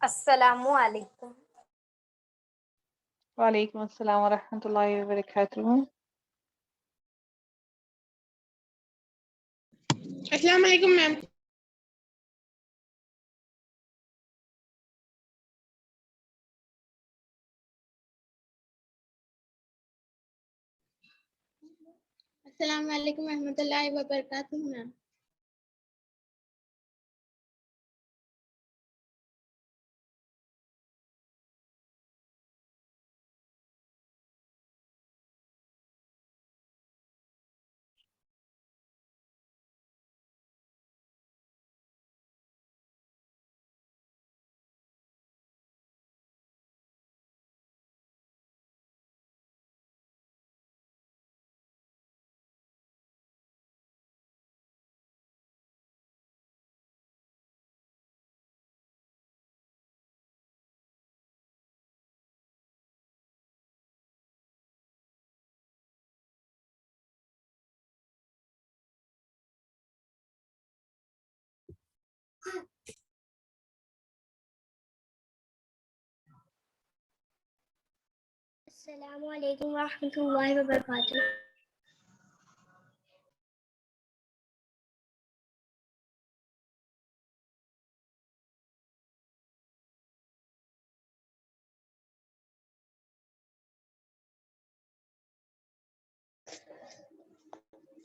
السلام علیکم. وعلیکم السلام ورحمۃ اللہ وبرکاتہ. السلام علیکم میم. السلام علیکم ورحمۃ اللہ وبرکاتہ میم. السلام علیکم ورحمۃ اللہ وبرکاتہ.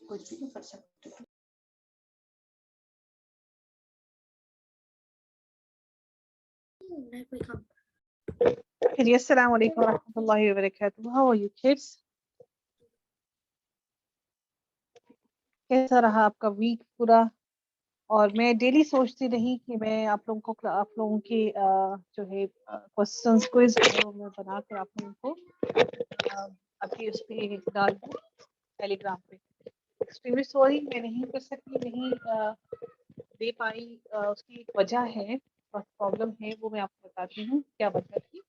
کچھ بھی کر سکتے. السلام علیکم ورحمۃ اللہ وبرکاتہ. How are you kids? کیسا رہا آپ کا ویک پورا؟ اور میں ڈیلی سوچتی رہی کہ میں آپ لوگوں کی جو ہے کوسچنس کوئز میں بنا کر آپ لوگوں کو ابھی اس پہ ڈال دوں ٹیلی گرام پہ. ایکسٹریملی سوری میں نہیں کر سکتی، نہیں دے پائی. اس کی ایک وجہ ہے، پرابلم ہے، وہ میں آپ کو بتاتی ہوں کیا وجہ تھی.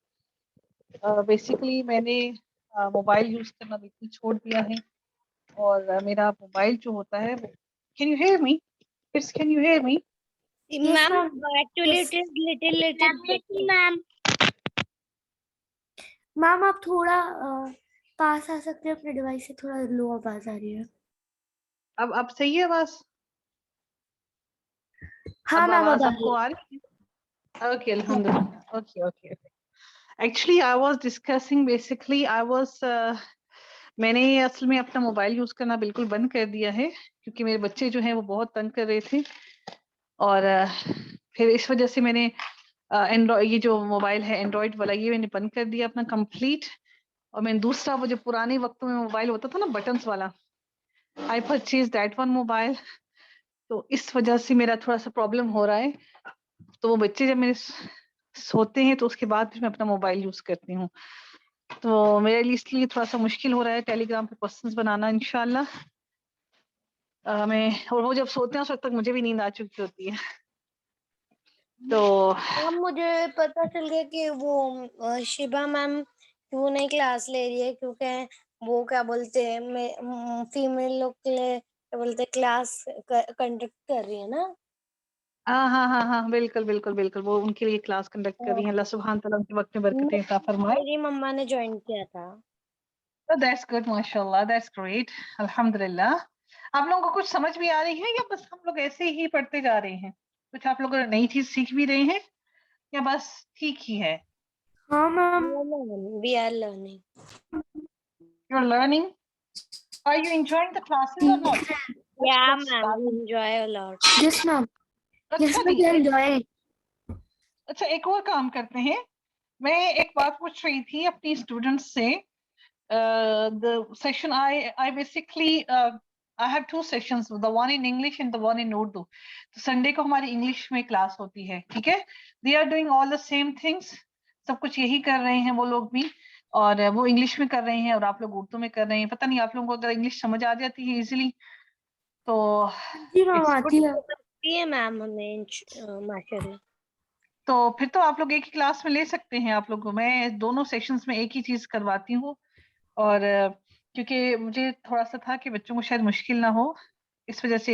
بیسیکلی میں نے موبائل یوز کرنا بالکل چھوڑ دیا ہے، اور میرا موبائل جو ہوتا ہے وہ can you hear me kids, can you hear me ma'am actually it is little ma'am آپ تھوڑا پاس آ سکتے ہیں اپنے ڈیوائس سے، تھوڑا لو آواز آ رہی ہے. اب صحیح ہے آواز؟ ہاں اب میم آواز آپ کو آ رہی ہے؟ اوکے الحمد للہ. Okay okay. Actually I was discussing basically میں نے اصل میں اپنا موبائل یوز کرنا بالکل بند کر دیا ہے، کیونکہ میرے بچے جو ہیں وہ بہت تنگ کر رہے تھے، اور پھر اس وجہ سے میں نے یہ جو موبائل ہے اینڈرائڈ والا یہ میں نے بند کر دیا اپنا کمپلیٹ. اور میں دوسرا وہ جو پرانے وقتوں میں موبائل ہوتا تھا نا بٹنس والا، I purchase that one mobile. تو اس وجہ سے میرا تھوڑا سا پرابلم ہو رہا ہے. تو وہ بچے جب میرے سوتے ہیں تو اس کے بعد پھر میں اپنا موبائل یوز کرتی ہوں. تو میرے لیے اس لیے تھوڑا سا مشکل ہو رہا ہے ٹیلی گرام پہ کوسچنس بنانا. انشاءاللہ میں، اور وہ جب سوتے ہیں اس وقت تک مجھے بھی نیند آ چکی ہوتی ہے. تو مجھے پتا چل گیا کہ وہ شیبا میم کیوں نہیں کلاس لے رہی ہے، کیونکہ وہ کیا بولتے ہیں فیمیل لوگ کے لیے کیا بولتے کلاس کنڈکٹ کر رہی ہے نا. ہاں ہاں ہاں ہاں بالکل بالکل بالکل، وہ ان کے لیے کلاس کنڈکٹ کر رہی ہیں. اللہ سبحانہ تعالیٰ ان کے وقت میں برکتیں عطا فرمائے. میری مما نے جوائن کیا تھا. دیٹس گڈ، ماشاء اللہ، دیٹس گریٹ، الحمد للہ. آپ لوگوں کو کچھ سمجھ بھی آ رہی ہے یا بس ہم لوگ ایسے ہی پڑھتے جا رہے ہیں؟ کچھ آپ لوگ نئی چیز سیکھ بھی رہے ہیں یا بس ٹھیک ہی ہے؟ ہاں ma'am we are learning. You are learning. Are you enjoying the classes or not? Yeah, ma'am, we enjoy a lot. Yes, ma'am. Yes, اچھا ma'am, G. we enjoy it. اچھا ایک اور کام کرتے ہیں. میں ایک بات پوچھ رہی تھی اپنی اسٹوڈنٹس سے. The session I basically I have two sessions, the one in English and the one in Urdu. تو سنڈے کو ہماری انگلش میں کلاس ہوتی ہے، ٹھیک ہے. They are doing all the same things. سب کچھ یہی کر رہے ہیں وہ لوگ بھی، اور وہ انگلش میں کر رہے ہیں اور آپ لوگ اردو میں کر رہے ہیں. پتہ نہیں آپ لوگوں کو اگر انگلش سمجھ آ جاتی ہے ایزیلی تو جی میم it's good. آتی ہے. یہ میم ہمیں ماشاء اللہ. تو پھر تو آپ لوگ ایک ہی کلاس میں لے سکتے ہیں. آپ لوگوں میں دونوں سیشنز میں ایک ہی چیز کرواتی ہوں، اور کیونکہ مجھے تھوڑا سا تھا کہ بچوں کو شاید مشکل نہ ہو، اس وجہ سے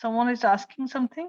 someone is asking something.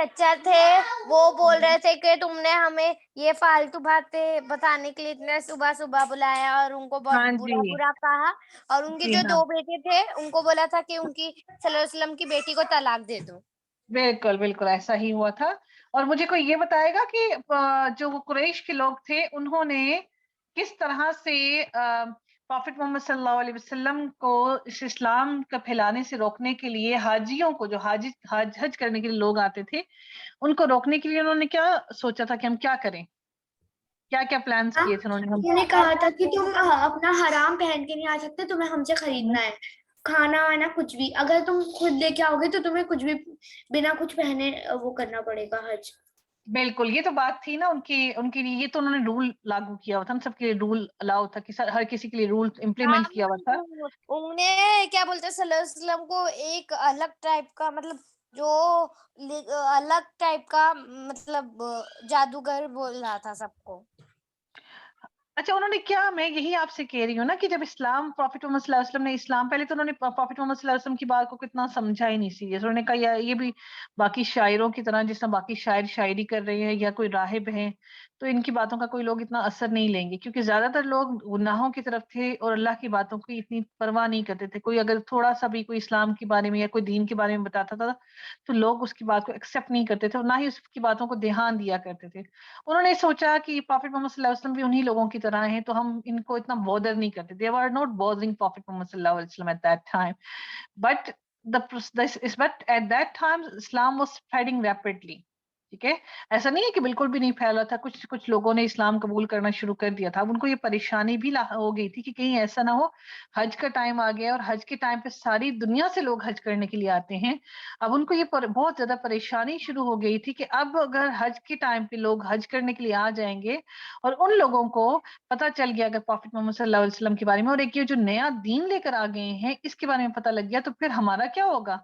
چچا تھے وہ بول رہے تھے کہ تم نے ہمیں یہ فالتو باتیں بتانے کے لیے اتنے صبح صبح بلایا اور ان کو بہت ہاں برا جی برا کہا اور ان کے جی جو ہاں 2 بیٹے تھے ان کو بولا تھا کہ ان کی صلی اللہ علیہ وسلم کی بیٹی کو طلاق دے دو. بالکل بالکل ایسا ہی ہوا تھا. اور مجھے کوئی یہ بتائے گا کہ جو وہ قریش کے لوگ تھے انہوں نے کس طرح سے پروفٹ محمد صلی اللہ علیہ وسلم کو اس اسلام کا پھیلانے سے روکنے کے لیے حاجیوں کو جو حج کرنے کے لیے لوگ آتے تھے ان کو روکنے کے لیے انہوں نے کیا سوچا تھا کہ ہم کیا کریں؟ کیا کیا پلانس کیے تھے انہوں نے کہا تھا کہ تم اپنا حرام پہن کے نہیں آ سکتے, تمہیں ہم سے خریدنا ہے کھانا وانا کچھ بھی. اگر تم خود لے کے آؤ گے تو تمہیں کچھ بھی بنا کچھ پہنے وہ کرنا پڑے گا حج. بالکل یہ تو بات تھی نا ان کی لیے. یہ تو انہوں نے رول لاگو کیا ہوا تھا, ہم سب کے لیے رول الاؤ تھا کہ ہر کسی کے لیے رول امپلیمنٹ کیا ہوا تھا. انہوں نے کیا بولتے صلی اللہ علیہ وسلم کو ایک الگ ٹائپ کا مطلب جو الگ ٹائپ کا مطلب جادوگر بول رہا تھا سب کو. اچھا انہوں نے کیا, میں یہی آپ سے کہہ رہی ہوں نا کہ جب اسلام پروفٹ محمد صلی اللہ علیہ وسلم نے اسلام, پہلے تو انہوں نے پروفٹ محمد صلی اللہ علیہ وسلم کی بات کو کتنا سمجھا ہی نہیں سیریس. انہوں نے کہا یہ بھی باقی شاعروں کی طرح جس طرح باقی شاعر شاعری کر رہے ہیں یا کوئی راہب ہیں تو ان کی باتوں کا کوئی لوگ اتنا اثر نہیں لیں گے, کیونکہ زیادہ تر لوگ گناہوں کی طرف تھے اور اللہ کی باتوں کی اتنی پرواہ نہیں کرتے تھے. کوئی اگر تھوڑا سا بھی کوئی اسلام کے بارے میں یا کوئی دین کے بارے میں بتاتا تھا تو لوگ اس کی بات کو ایکسیپٹ نہیں کرتے تھے اور نہ ہی اس کی باتوں کو دھیان دیا کرتے تھے. انہوں نے سوچا کہ پروفٹ محمد صلی اللہ علیہ وسلم بھی انہی لوگوں کی طرح ہیں تو ہم ان کو اتنا بودر نہیں کرتے. They were not bothering Prophet Muhammad صلی اللہ علیہ وسلم at that time. But at that time Islam was spreading rapidly. ٹھیک ہے, ایسا نہیں ہے کہ بالکل بھی نہیں پھیلا تھا. کچھ لوگوں نے اسلام قبول کرنا شروع کر دیا تھا. اب ان کو یہ پریشانی بھی ہو گئی تھی کہ کہیں ایسا نہ ہو حج کا ٹائم آ گیا اور حج کے ٹائم پہ ساری دنیا سے لوگ حج کرنے کے لیے آتے ہیں. اب ان کو یہ بہت زیادہ پریشانی شروع ہو گئی تھی کہ اب اگر حج کے ٹائم پہ لوگ حج کرنے کے لیے آ جائیں گے اور ان لوگوں کو پتہ چل گیا اگر پروفٹ محمد صلی اللہ علیہ وسلم کے بارے میں اور ایک یہ جو نیا دین لے کر آ گئے ہیں اس کے بارے میں پتہ لگ گیا تو پھر ہمارا کیا ہوگا.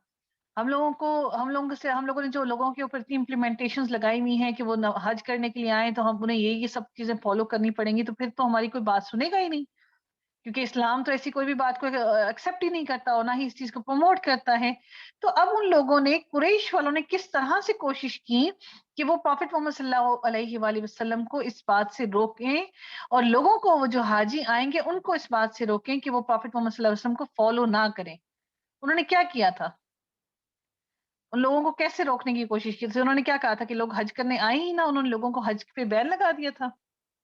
ہم لوگوں نے جو لوگوں کے اوپر اتنی امپلیمنٹیشنز لگائی ہوئی ہیں کہ وہ حج کرنے کے لیے آئیں تو ہم انہیں یہ سب چیزیں فالو کرنی پڑیں گی تو پھر تو ہماری کوئی بات سنے گا ہی نہیں, کیونکہ اسلام تو ایسی کوئی بھی بات کو ایکسیپٹ ہی نہیں کرتا اور نہ ہی اس چیز کو پروموٹ کرتا ہے. تو اب ان لوگوں نے قریش والوں نے کس طرح سے کوشش کی کہ وہ پروفٹ محمد صلی اللہ علیہ وآلہ وسلم کو اس بات سے روکیں اور لوگوں کو وہ جو حاجی آئیں گے ان کو اس بات سے روکیں کہ وہ پروفٹ محمد صلی اللہ علیہ وسلم کو فالو نہ کریں. انہوں نے کیا کیا تھا, ان لوگوں کو کیسے روکنے کی کوشش کی تھی؟ انہوں نے کیا کہا تھا کہ لوگ حج کرنے آئے ہی نہ, انہوں نے لوگوں کو حج پہ بین لگا دیا تھا.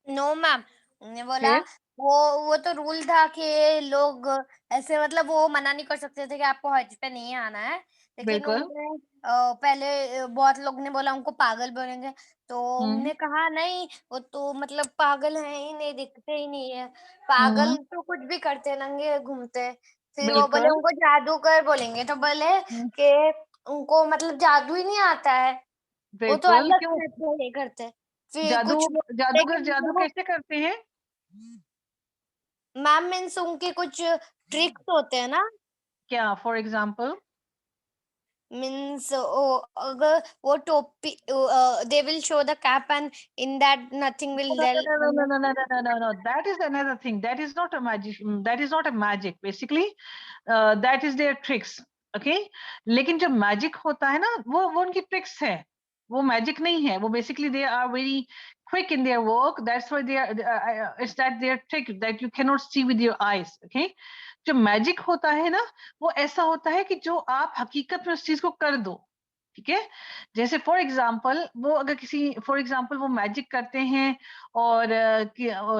نو میم, انہوں نے بولا وہ تو رول تھا کہ لوگ ایسے مطلب وہ منع نہیں کر سکتے تھے کہ آپ کو حج پہ نہیں آنا ہے, لیکن بالکل. انہوں نے پہلے بہت لوگ نے بولا ان کو پاگل بولیں گے تو انہوں نے کہا نہیں وہ تو مطلب پاگل ہیں ہی نہیں, دکھتے ہی نہیں ہے پاگل تو کچھ بھی کرتے ننگے گھومتے. پھر وہ بولے بالکل. ان کو جادوگر بولیں گے تو بولے کہ ان کو مطلب جادو ہی نہیں آتا ہے, وہ تو بالکل الگ کیوں سے یہ کرتے. پھر جادو کچھ جادوگر جادو کیسے کرتے ہیں؟ میم مینس ان کے کچھ ٹرکس ہوتے ہیں نا, کیا فار ایگزامپل مینس اگر وہ ٹوپی they will show the cap and in that nothing will No. That is another thing. That is not a magic. That is not a magic. Basically, that is their tricks. Okay. لیکن جو magic ہوتا ہے نا وہ ان کی tricks ہے, وہ magic نہیں ہے. وہ basically they are very quick in their work. That's why they are. It's that their trick that you cannot see with your eyes. Okay. جو میجک ہوتا ہے نا وہ ایسا ہوتا ہے کہ جو آپ حقیقت میں اس چیز کو کر دو. ٹھیک ہے, جیسے فار ایگزامپل وہ اگر فار ایگزامپل وہ میجک کرتے ہیں اور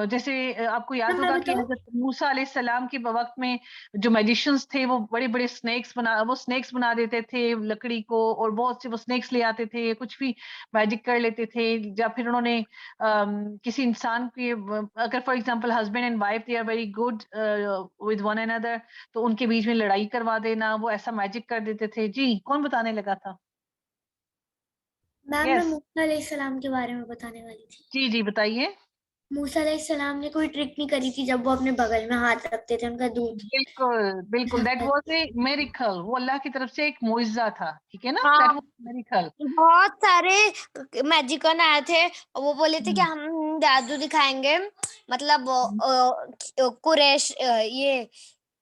جیسے آپ کو یاد ہوگا کہ حضرت موسیٰ علیہ السلام کے وقت میں جو میجیشنز تھے وہ بڑے بڑے سنیکس بنا دیتے تھے لکڑی کو, اور بہت سے وہ سنیکس لے آتے تھے, کچھ بھی میجک کر لیتے تھے. یا پھر انہوں نے کسی انسان کی اگر for example husband and wife they are very good with one another تو ان کے بیچ میں لڑائی کروا دینا, وہ ایسا میجک کر دیتے تھے. جی کون بتانے لگا تھا؟ میم میں موسیٰ علیہ السلام کے بارے میں بتانے والی تھی. جی بتائیے. موسیٰ علیہ السلام نے کوئی ٹرک نہیں کری تھی جب وہ اپنے بغل میں ہاتھ رکھتے تھے ان کا دودھ. بالکل دیٹ واز اے میریکل. وہ اللہ کی طرف سے ایک معجزہ تھا. ٹھیک ہے نا, ہاں دیٹ واز میریکل. بہت سارے میجیکن آئے تھے, وہ بولے تھے کہ ہم جادو دکھائیں گے, مطلب قریش یہ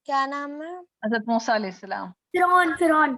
کیا نام ہے حضرت موسیٰ علیہ السلام. فرعون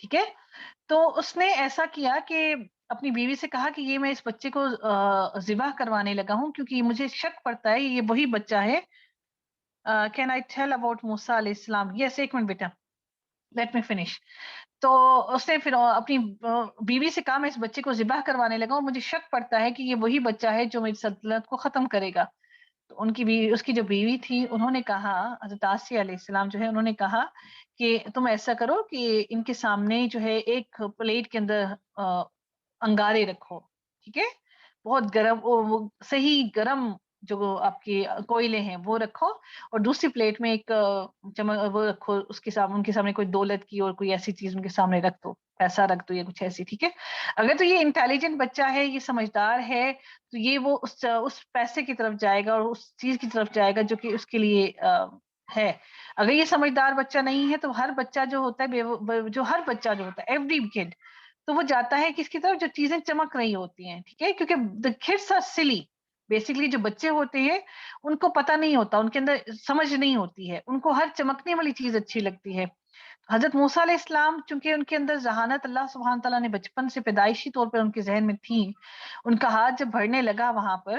ٹھیک ہے. تو اس نے ایسا کیا کہ اپنی بیوی سے کہا کہ یہ میں اس بچے کو ذبح کروانے لگا ہوں کیونکہ مجھے شک پڑتا ہے یہ وہی بچہ ہے. کین آئی ٹیل اباؤٹ موسیٰ علیہ السلام؟ یس، ایک منٹ بیٹا، لیٹ می فنش. تو اس نے پھر اپنی بیوی سے کہا میں اس بچے کو ذبح کروانے لگا ہوں، مجھے شک پڑتا ہے کہ یہ وہی بچہ ہے جو میری سلطنت کو ختم کرے گا. تو اس کی جو بیوی تھی انہوں نے کہا، حضرت آسیہ علیہ السلام جو ہے انہوں نے کہا کہ تم ایسا کرو کہ ان کے سامنے جو ہے ایک پلیٹ کے اندر انگارے رکھو، ٹھیک ہے، بہت گرم، وہ صحیح گرم جو آپ کے کوئلے ہیں وہ رکھو، اور دوسری پلیٹ میں ایک وہ رکھو، اس کے سامنے ان کے سامنے کوئی دولت کی اور کوئی ایسی چیز ان کے سامنے رکھ دو، پیسہ رکھ دو یا کچھ ایسی، ٹھیک ہے. اگر تو یہ انٹیلیجنٹ بچہ ہے، یہ سمجھدار ہے، تو یہ وہ اس پیسے کی طرف جائے گا اور اس چیز کی طرف جائے گا جو کہ اس کے لیے ہے. اگر یہ سمجھدار بچہ نہیں ہے تو ہر بچہ جو ہوتا ہے ہر بچہ جو ہوتا ہے ایوری کڈ، تو وہ جاتا ہے کس کی طرف جو چیزیں چمک رہی ہوتی ہیں، ٹھیک ہے، کیونکہ the kids are silly. Basically جو بچے ہوتے ہیں ان کو پتہ نہیں ہوتا، ان کے اندر سمجھ نہیں ہوتی ہے، ان کو ہر چمکنے والی چیز اچھی لگتی ہے. حضرت موسیٰ علیہ السلام چونکہ ان کے اندر ذہانت اللہ سبحانہ تعالیٰ نے بچپن سے پیدائشی طور پر ان کے ذہن میں تھی، ان کا ہاتھ جب بڑھنے لگا وہاں پر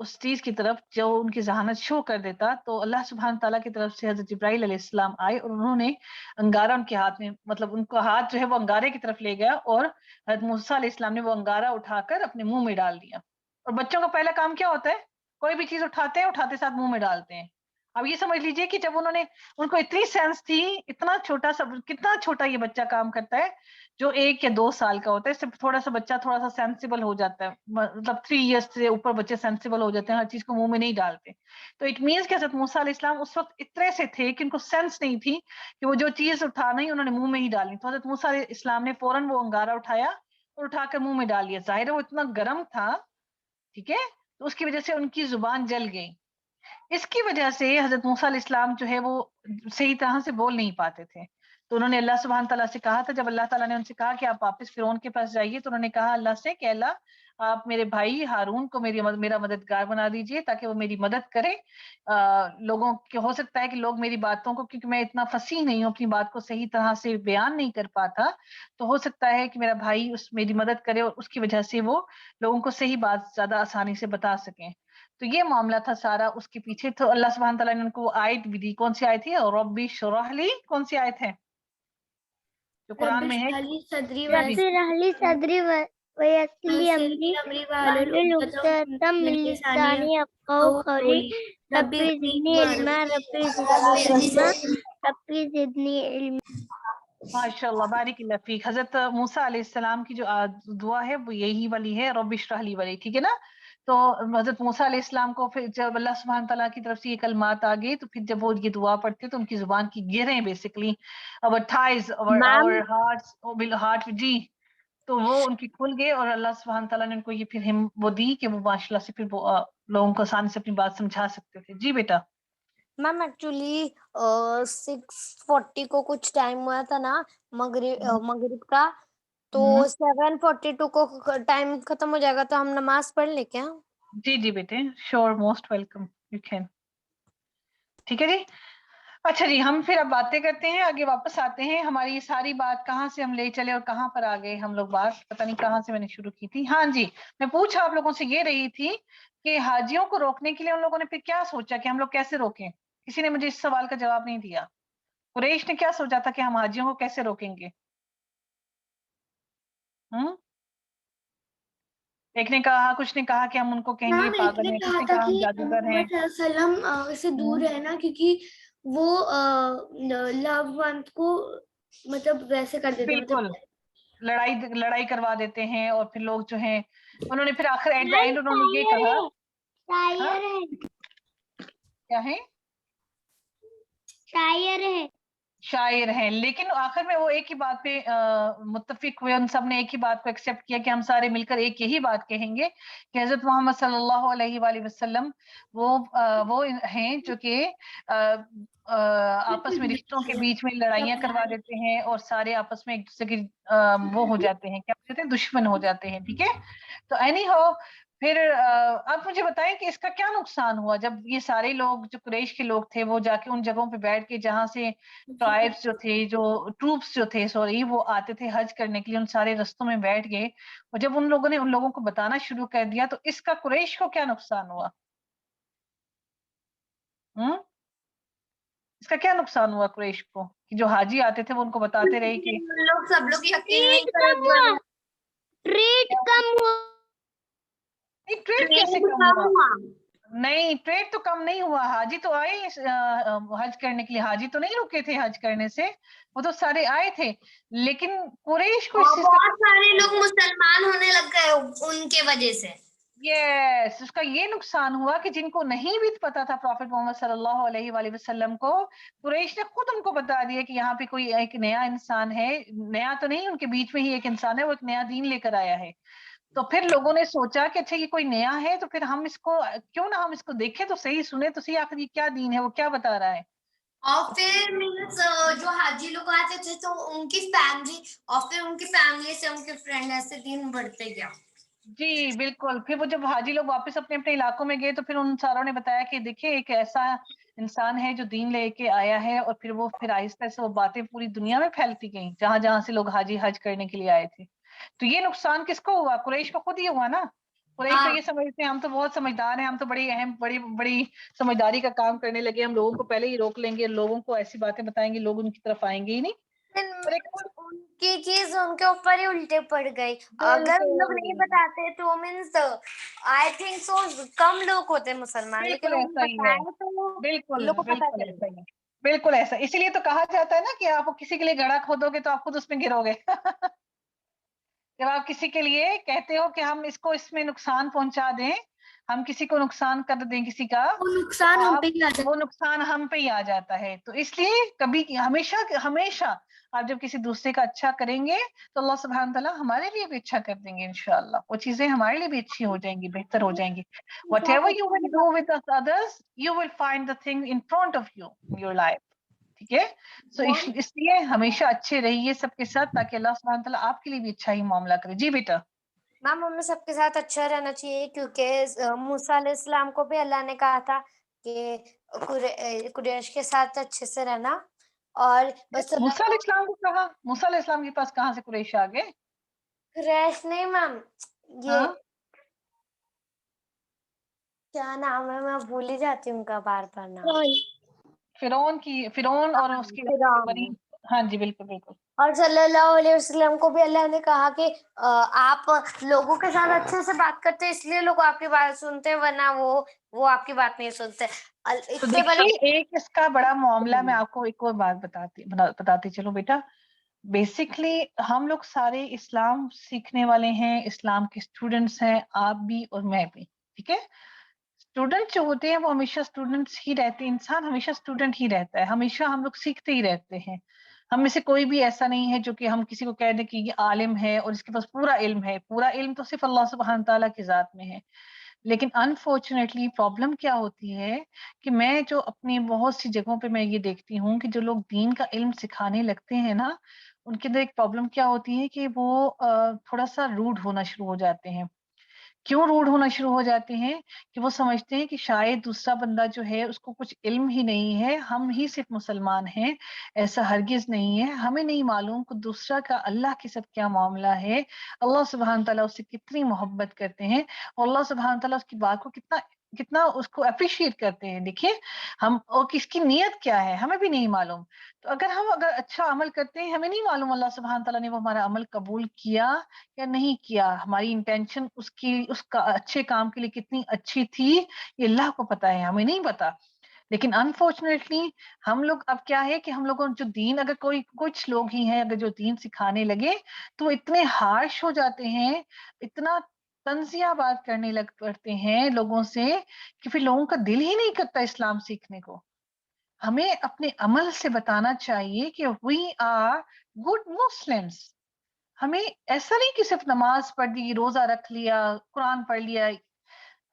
اس چیز کی طرف جو ان کی ذہانت شو کر دیتا، تو اللہ سبحانہ تعالیٰ کی طرف سے حضرت جبرائیل علیہ السلام آئے اور انہوں نے انگارہ ان کے ہاتھ میں، مطلب ان کا ہاتھ جو ہے وہ انگارے کی طرف لے گیا، اور حضرت موسیٰ علیہ السلام نے وہ انگارہ اٹھا کر اپنے منہ میں ڈال دیا. اور بچوں کا پہلا کام کیا ہوتا ہے؟ کوئی بھی چیز اٹھاتے ہیں، اٹھاتے ساتھ منہ میں ڈالتے ہیں. اب یہ سمجھ لیجئے کہ جب ان کو اتنی سینس تھی، اتنا چھوٹا سا، کتنا چھوٹا یہ بچہ کام کرتا ہے جو 1 یا 2 سال کا ہوتا ہے، اس سے تھوڑا سا بچہ تھوڑا سا سینسیبل ہو جاتا ہے، مطلب 3 ایئرس سے اوپر بچے سینسیبل ہو جاتے ہیں، ہر چیز کو منہ میں نہیں ڈالتے. تو اٹ مینس کہ حضرت موسیٰ علیہ السلام اس وقت اتنے سے تھے کہ ان کو سینس نہیں تھی کہ وہ جو چیز اٹھانا ہی انہوں نے منہ میں ہی ڈالنی. تو حضرت موسیٰ علیہ السلام نے فوراً وہ انگارہ اٹھایا اور اٹھا کر منہ میں ڈال لیا. ظاہر ہے وہ اتنا گرم تھا، ٹھیک ہے، تو اس کی وجہ سے ان کی زبان جل گئی. اس کی وجہ سے حضرت موسیٰ علیہ السلام جو ہے وہ صحیح طرح سے بول نہیں پاتے تھے. تو انہوں نے اللہ سبحانہ تعالیٰ سے کہا تھا، جب اللہ تعالیٰ نے ان سے کہا کہ آپ واپس فرعون کے پاس جائیے، تو انہوں نے کہا اللہ سے کہ اللہ آپ میرے بھائی ہارون کو میرا مددگار بنا دیجئے تاکہ وہ میری مدد کرے. لوگوں کے ہو سکتا ہے کہ لوگ میری باتوں کو، کیونکہ میں اتنا فصیح نہیں ہوں، اپنی بات کو صحیح طرح سے بیان نہیں کر پاتا، تو ہو سکتا ہے کہ میرا بھائی میری مدد کرے اور اس کی وجہ سے وہ لوگوں کو صحیح بات زیادہ آسانی سے بتا سکیں. تو یہ معاملہ تھا سارا اس کے پیچھے. تو اللہ سبحانہ تعالیٰ نے ان کو وہ آیت بھی دی. کون سی آیت ہے؟ رب اشرح لی، کون سی آیت ہے جو قرآن میں ہے؟ صدری جی جی، اشرح لی صدری ویسر لی امری واحلل عقدۃ من لسانی یفقهوا قولی ربی زدنی علما ربی زدنی علما ربی زدنی علما. ماشاء اللہ، بارک اللہ فیک. حضرت موسیٰ علیہ السلام کی جو دعا ہے وہ یہی والی ہے، رب اشرح لی والی، ٹھیک ہے نا. تو حضرت موسیٰ علیہ السلام کو پھر جب اللہ سبحانہ تعالیٰ کی طرف سے یہ کلمات آ گئے، تو پھر جب وہ یہ دعا پڑھتے تو ان کی زبان کی گرہیں basically our thighs ma'am our heart جی، تو وہ ان کی کھل گئے، اور اللہ سبحانہ تعالیٰ نے ان کو یہ پھر وہ دی کہ وہ ماشاء اللہ سے پھر وہ لوگوں کو آسانی سے اپنی بات سمجھا سکتے تھے. جی بیٹا. میم ایکچولی 6:40 کو کچھ ٹائم ہوا تھا نا مغرب کا، تو 7:42 کو ٹائم ختم ہو جائے گا، تو ہم نماز پڑھ لیں کیا؟ جی جی بیٹے، sure, most welcome, you can. ٹھیک ہے جی. اچھا جی، ہم پھر اب باتیں کرتے ہیں، آگے واپس آتے ہیں. ہماری یہ ساری بات کہاں سے ہم لے چلے اور کہاں پر آ گئے ہم لوگ، بات پتہ نہیں کہاں سے میں نے شروع کی تھی. ہاں جی، میں پوچھا آپ لوگوں سے یہ رہی تھی کہ حاجیوں کو روکنے کے لیے ان لوگوں نے پھر کیا سوچا کہ ہم لوگ کیسے روکیں. کسی نے مجھے اس سوال کا جواب نہیں دیا. قریش نے کیا سوچا تھا کہ ہم حاجیوں کو کیسے روکیں گے؟ ایک نے کہا، کچھ نے کہا کہ ہم ان کو کہیں گے پاگل ہیں، کچھ نے کہا ہم جادوگر ہیں. محمد صلی اللہ علیہ وسلم سے دور رہنا، کیونکہ وہ لو ونس کو مطلب ویسے کر دیتے، بالکل لڑائی کروا دیتے ہیں، اور پھر لوگ جو ہیں انہوں نے پھر آخر ایٹ دا اینڈ انہوں نے یہ کہا. کیا ہے؟ شاعر ہیں. لیکن آخر میں وہ ایک ہی بات پہ متفق ہوئے، ان سب نے ایک ہی بات کو ایکسیپٹ کیا کہ ہم سارے مل کر ایک یہی بات کہیں گے کہ حضرت محمد صلی اللہ علیہ وآلہ وسلم وہ ہیں جو کہ آپس میں رشتوں کے بیچ میں لڑائیاں کروا دیتے ہیں، اور سارے آپس میں ایک دوسرے کے وہ ہو جاتے ہیں، کیا کہتے ہیں، دشمن ہو جاتے ہیں. ٹھیک ہے. تو اینی ہو پھر آپ مجھے بتائیں کہ اس کا کیا نقصان ہوا جب یہ سارے لوگ جو قریش کے لوگ تھے وہ جا کے ان جگہوں پہ بیٹھ کے جہاں سے ٹرائبس جو تھے جو ٹروپس جو تھے سوری وہ آتے تھے حج کرنے کے لیے ان سارے رستوں میں بیٹھ گئے اور جب ان لوگوں نے ان لوگوں کو بتانا شروع کر دیا تو اس کا قریش کو کیا نقصان ہوا؟ اس کا کیا نقصان ہوا قریش کو کہ جو حاجی آتے تھے وہ ان کو بتاتے رہے کہ سب لوگ یقین نہیں کرتے. ٹریڈ کم ہوا. ٹریڈ کیسے کم ہوا؟ نہیں ٹریڈ تو کم نہیں ہوا. حاجی تو آئے حج کرنے کے لیے, حاجی تو نہیں رکے تھے حج کرنے سے, وہ تو سارے آئے تھے, لیکن قریش کو اس چیز کا بہت سارے لوگ مسلمان ہونے لگ گئے ان کے وجہ سے. یس اس کا یہ نقصان ہوا کہ جن کو نہیں بھی پتا تھا پروفیٹ محمد صلی اللہ علیہ وآلہ وسلم کو, قریش نے خود ان کو بتا دیا کہ یہاں پہ کوئی ایک نیا انسان ہے, نیا تو نہیں ان کے بیچ میں ہی ایک انسان ہے, وہ ایک نیا دین لے کر آیا ہے. تو پھر لوگوں نے سوچا کہ اچھا یہ کوئی نیا ہے تو پھر ہم اس کو کیوں نہ ہم اس کو دیکھیں تو صحیح, سنیں تو صحیح آخر یہ کیا دین ہے, وہ کیا بتا رہا ہے. اور پھر مینس جو حاجی لوگ آتے تھے تو ان کی فیملی اور پھر ان کی فیملی سے ان کے فرینڈ ایسے دین بڑھتے گیا. جی بالکل. پھر وہ جب حاجی لوگ واپس اپنے اپنے علاقوں میں گئے تو پھر ان ساروں نے بتایا کہ دیکھیں ایک ایسا انسان ہے جو دین لے کے آیا ہے, اور پھر وہ پھر آہستہ سے وہ باتیں پوری دنیا میں پھیلتی گئیں جہاں جہاں سے لوگ حاجی حج کرنے کے لیے آئے تھے. تو یہ نقصان کس کو ہوا؟ قریش کو خود ہی ہوا نا. قریش تو یہ سمجھتے ہیں ہم تو بہت سمجھدار ہیں, ہم تو بڑی اہم بڑی سمجھداری کا کام کرنے لگے, ہم لوگوں کو پہلے ہی روک لیں گے, لوگوں کو ایسی باتیں بتائیں گے, لوگ ان کی طرف آئیں گے ہی نہیں. ان کی چیز ان کے اوپر ہی الٹے پڑ گئی. اگر ہم لوگ نہیں بتاتے تو مینس آئی تھنک سو کم لوگ ہوتے مسلمان, لیکن بالکل ایسا ہی ہے, بالکل لوگوں کو پتا بالکل چل ایسا ہی ہے, بالکل ایسا. اسی لیے تو کہا جاتا ہے نا کہ آپ کسی کے لیے گڑھا کھودو گے تو آپ خود اس میں گرو گے. جب آپ کسی کے لیے کہتے ہو کہ ہم اس کو اس میں نقصان پہنچا دیں, ہم کسی کو نقصان کر دیں کسی کا, وہ نقصان ہم پہ ہی آ وہ نقصان ہم پہ ہی آ جاتا ہے. تو اس لیے کبھی ہمیشہ ہمیشہ آپ جب کسی دوسرے کا اچھا کریں گے تو اللہ سبحانہ تعالیٰ ہمارے لیے بھی اچھا کر دیں گے انشاءاللہ. وہ چیزیں ہمارے لیے بھی اچھی ہو جائیں گی, بہتر ہو جائیں گی. Whatever you will do with others, you will find the thing in front of you in your life. ٹھیک ہے. سو اس لیے ہمیشہ اچھے رہیے سب کے ساتھ تاکہ اللہ سبحانہ تعالیٰ آپ کے لیے بھی اچھا ہی معاملہ کرے. جی بیٹا. میم ہمیں سب کے ساتھ اچھا رہنا چاہیے, کیونکہ موسیٰ علیہ السلام کو بھی اللہ نے کہا تھا کہ قریش کے ساتھ اچھے سے رہنا. اور موسیٰ علیہ السلام کو کہا, موسیٰ علیہ السلام کے پاس کہاں سے قریش آ گئے؟ قریش نہیں میم, یہ ہاں کیا نام ہے, میں بھول ہی جاتی ہوں ان کا بار بار نام. فرعون اور اس کی بنی. ہاں جی بالکل بالکل. اور صلی اللہ علیہ وسلم کو بھی اللہ نے کہا کہ آپ لوگوں کے ساتھ اچھے سے بات کرتے اس لیے لوگ آپ کی بات سنتے, ورنہ وہ آپ کی بات نہیں سنتے. تو دیکھیے ایک اس کا بڑا معاملہ, میں آپ کو ایک اور بات بتاتی چلو بیٹا. بیسکلی ہم لوگ سارے اسلام سیکھنے والے ہیں, اسلام کے اسٹوڈنٹس ہیں, آپ بھی اور میں بھی. ٹھیک ہے. اسٹوڈنٹ جو ہوتے ہیں وہ ہمیشہ اسٹوڈنٹس ہی رہتے ہیں, انسان ہمیشہ اسٹوڈنٹ ہی رہتا ہے, ہمیشہ ہم لوگ سیکھتے ہی رہتے ہیں. ہم میں سے کوئی بھی ایسا نہیں ہے جو کہ ہم کسی کو کہہ دیں کہ یہ عالم ہے اور اس کے پاس پورا علم ہے. پورا علم تو صرف اللہ سبحانہ تعالیٰ کی ذات میں ہے. لیکن انفارچونیٹلی پرابلم کیا ہوتی ہے کہ میں جو اپنی بہت سی جگہوں پہ میں یہ دیکھتی ہوں کہ جو لوگ دین کا علم سکھانے لگتے ہیں نا, ان کے اندر ایک پرابلم کیا ہوتی ہے کہ وہ تھوڑا سا روڈ ہونا شروع ہو جاتے ہیں. کیوں روڈ ہونا شروع ہو جاتے ہیں؟ کہ وہ سمجھتے ہیں کہ شاید دوسرا بندہ جو ہے اس کو کچھ علم ہی نہیں ہے, ہم ہی صرف مسلمان ہیں. ایسا ہرگز نہیں ہے, ہمیں نہیں معلوم کہ دوسرا کا اللہ کے ساتھ کیا معاملہ ہے, اللہ سبحانہ تعالیٰ اس سے کتنی محبت کرتے ہیں, اور اللہ سبحانہ تعالیٰ اس کی بات کو کتنا اس کو اپریشیٹ کرتے ہیں. دیکھیے ہم اور کس کی نیت کیا ہے ہمیں بھی نہیں معلوم. تو اگر اچھا عمل کرتے ہیں, ہمیں نہیں معلوم اللہ سبحانہ تعالیٰ نے وہ ہمارا عمل قبول کیا یا نہیں کیا, ہماری انٹینشن اس کا اچھے کام کے لیے کتنی اچھی تھی, یہ اللہ کو پتا ہے, ہمیں نہیں پتا. لیکن انفارچونیٹلی ہم لوگ اب کیا ہے کہ ہم لوگوں جو دین, اگر کچھ لوگ ہی ہیں اگر جو دین سکھانے لگے تو اتنے ہارش ہو جاتے ہیں, اتنا طنزیہ بات کرنے لگ پڑتے ہیں لوگوں سے کہ پھر لوگوں کا دل ہی نہیں کرتا اسلام سیکھنے کو. ہمیں اپنے عمل سے بتانا چاہیے کہ وی آر گڈ مسلمس. ہمیں ایسا نہیں کہ صرف نماز پڑھ لی, روزہ رکھ لیا, قرآن پڑھ لیا,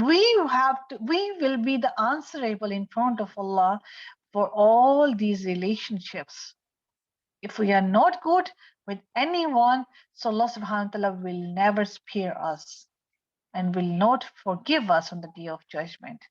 we will be the answerable in front of Allah for all these relationships. If we are not good with anyone, so Allah subhanahu wa ta'ala will never spare us and will not forgive us on the day of judgment.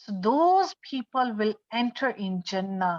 so those people will enter in Jannah.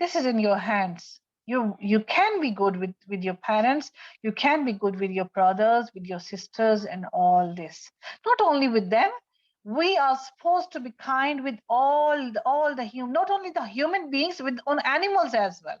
This is in your hands. You can be good with your parents, you can be good with your brothers, with your sisters, and all this. Not only with them, we are supposed to be kind with all the human, not only the human beings, with on animals as well.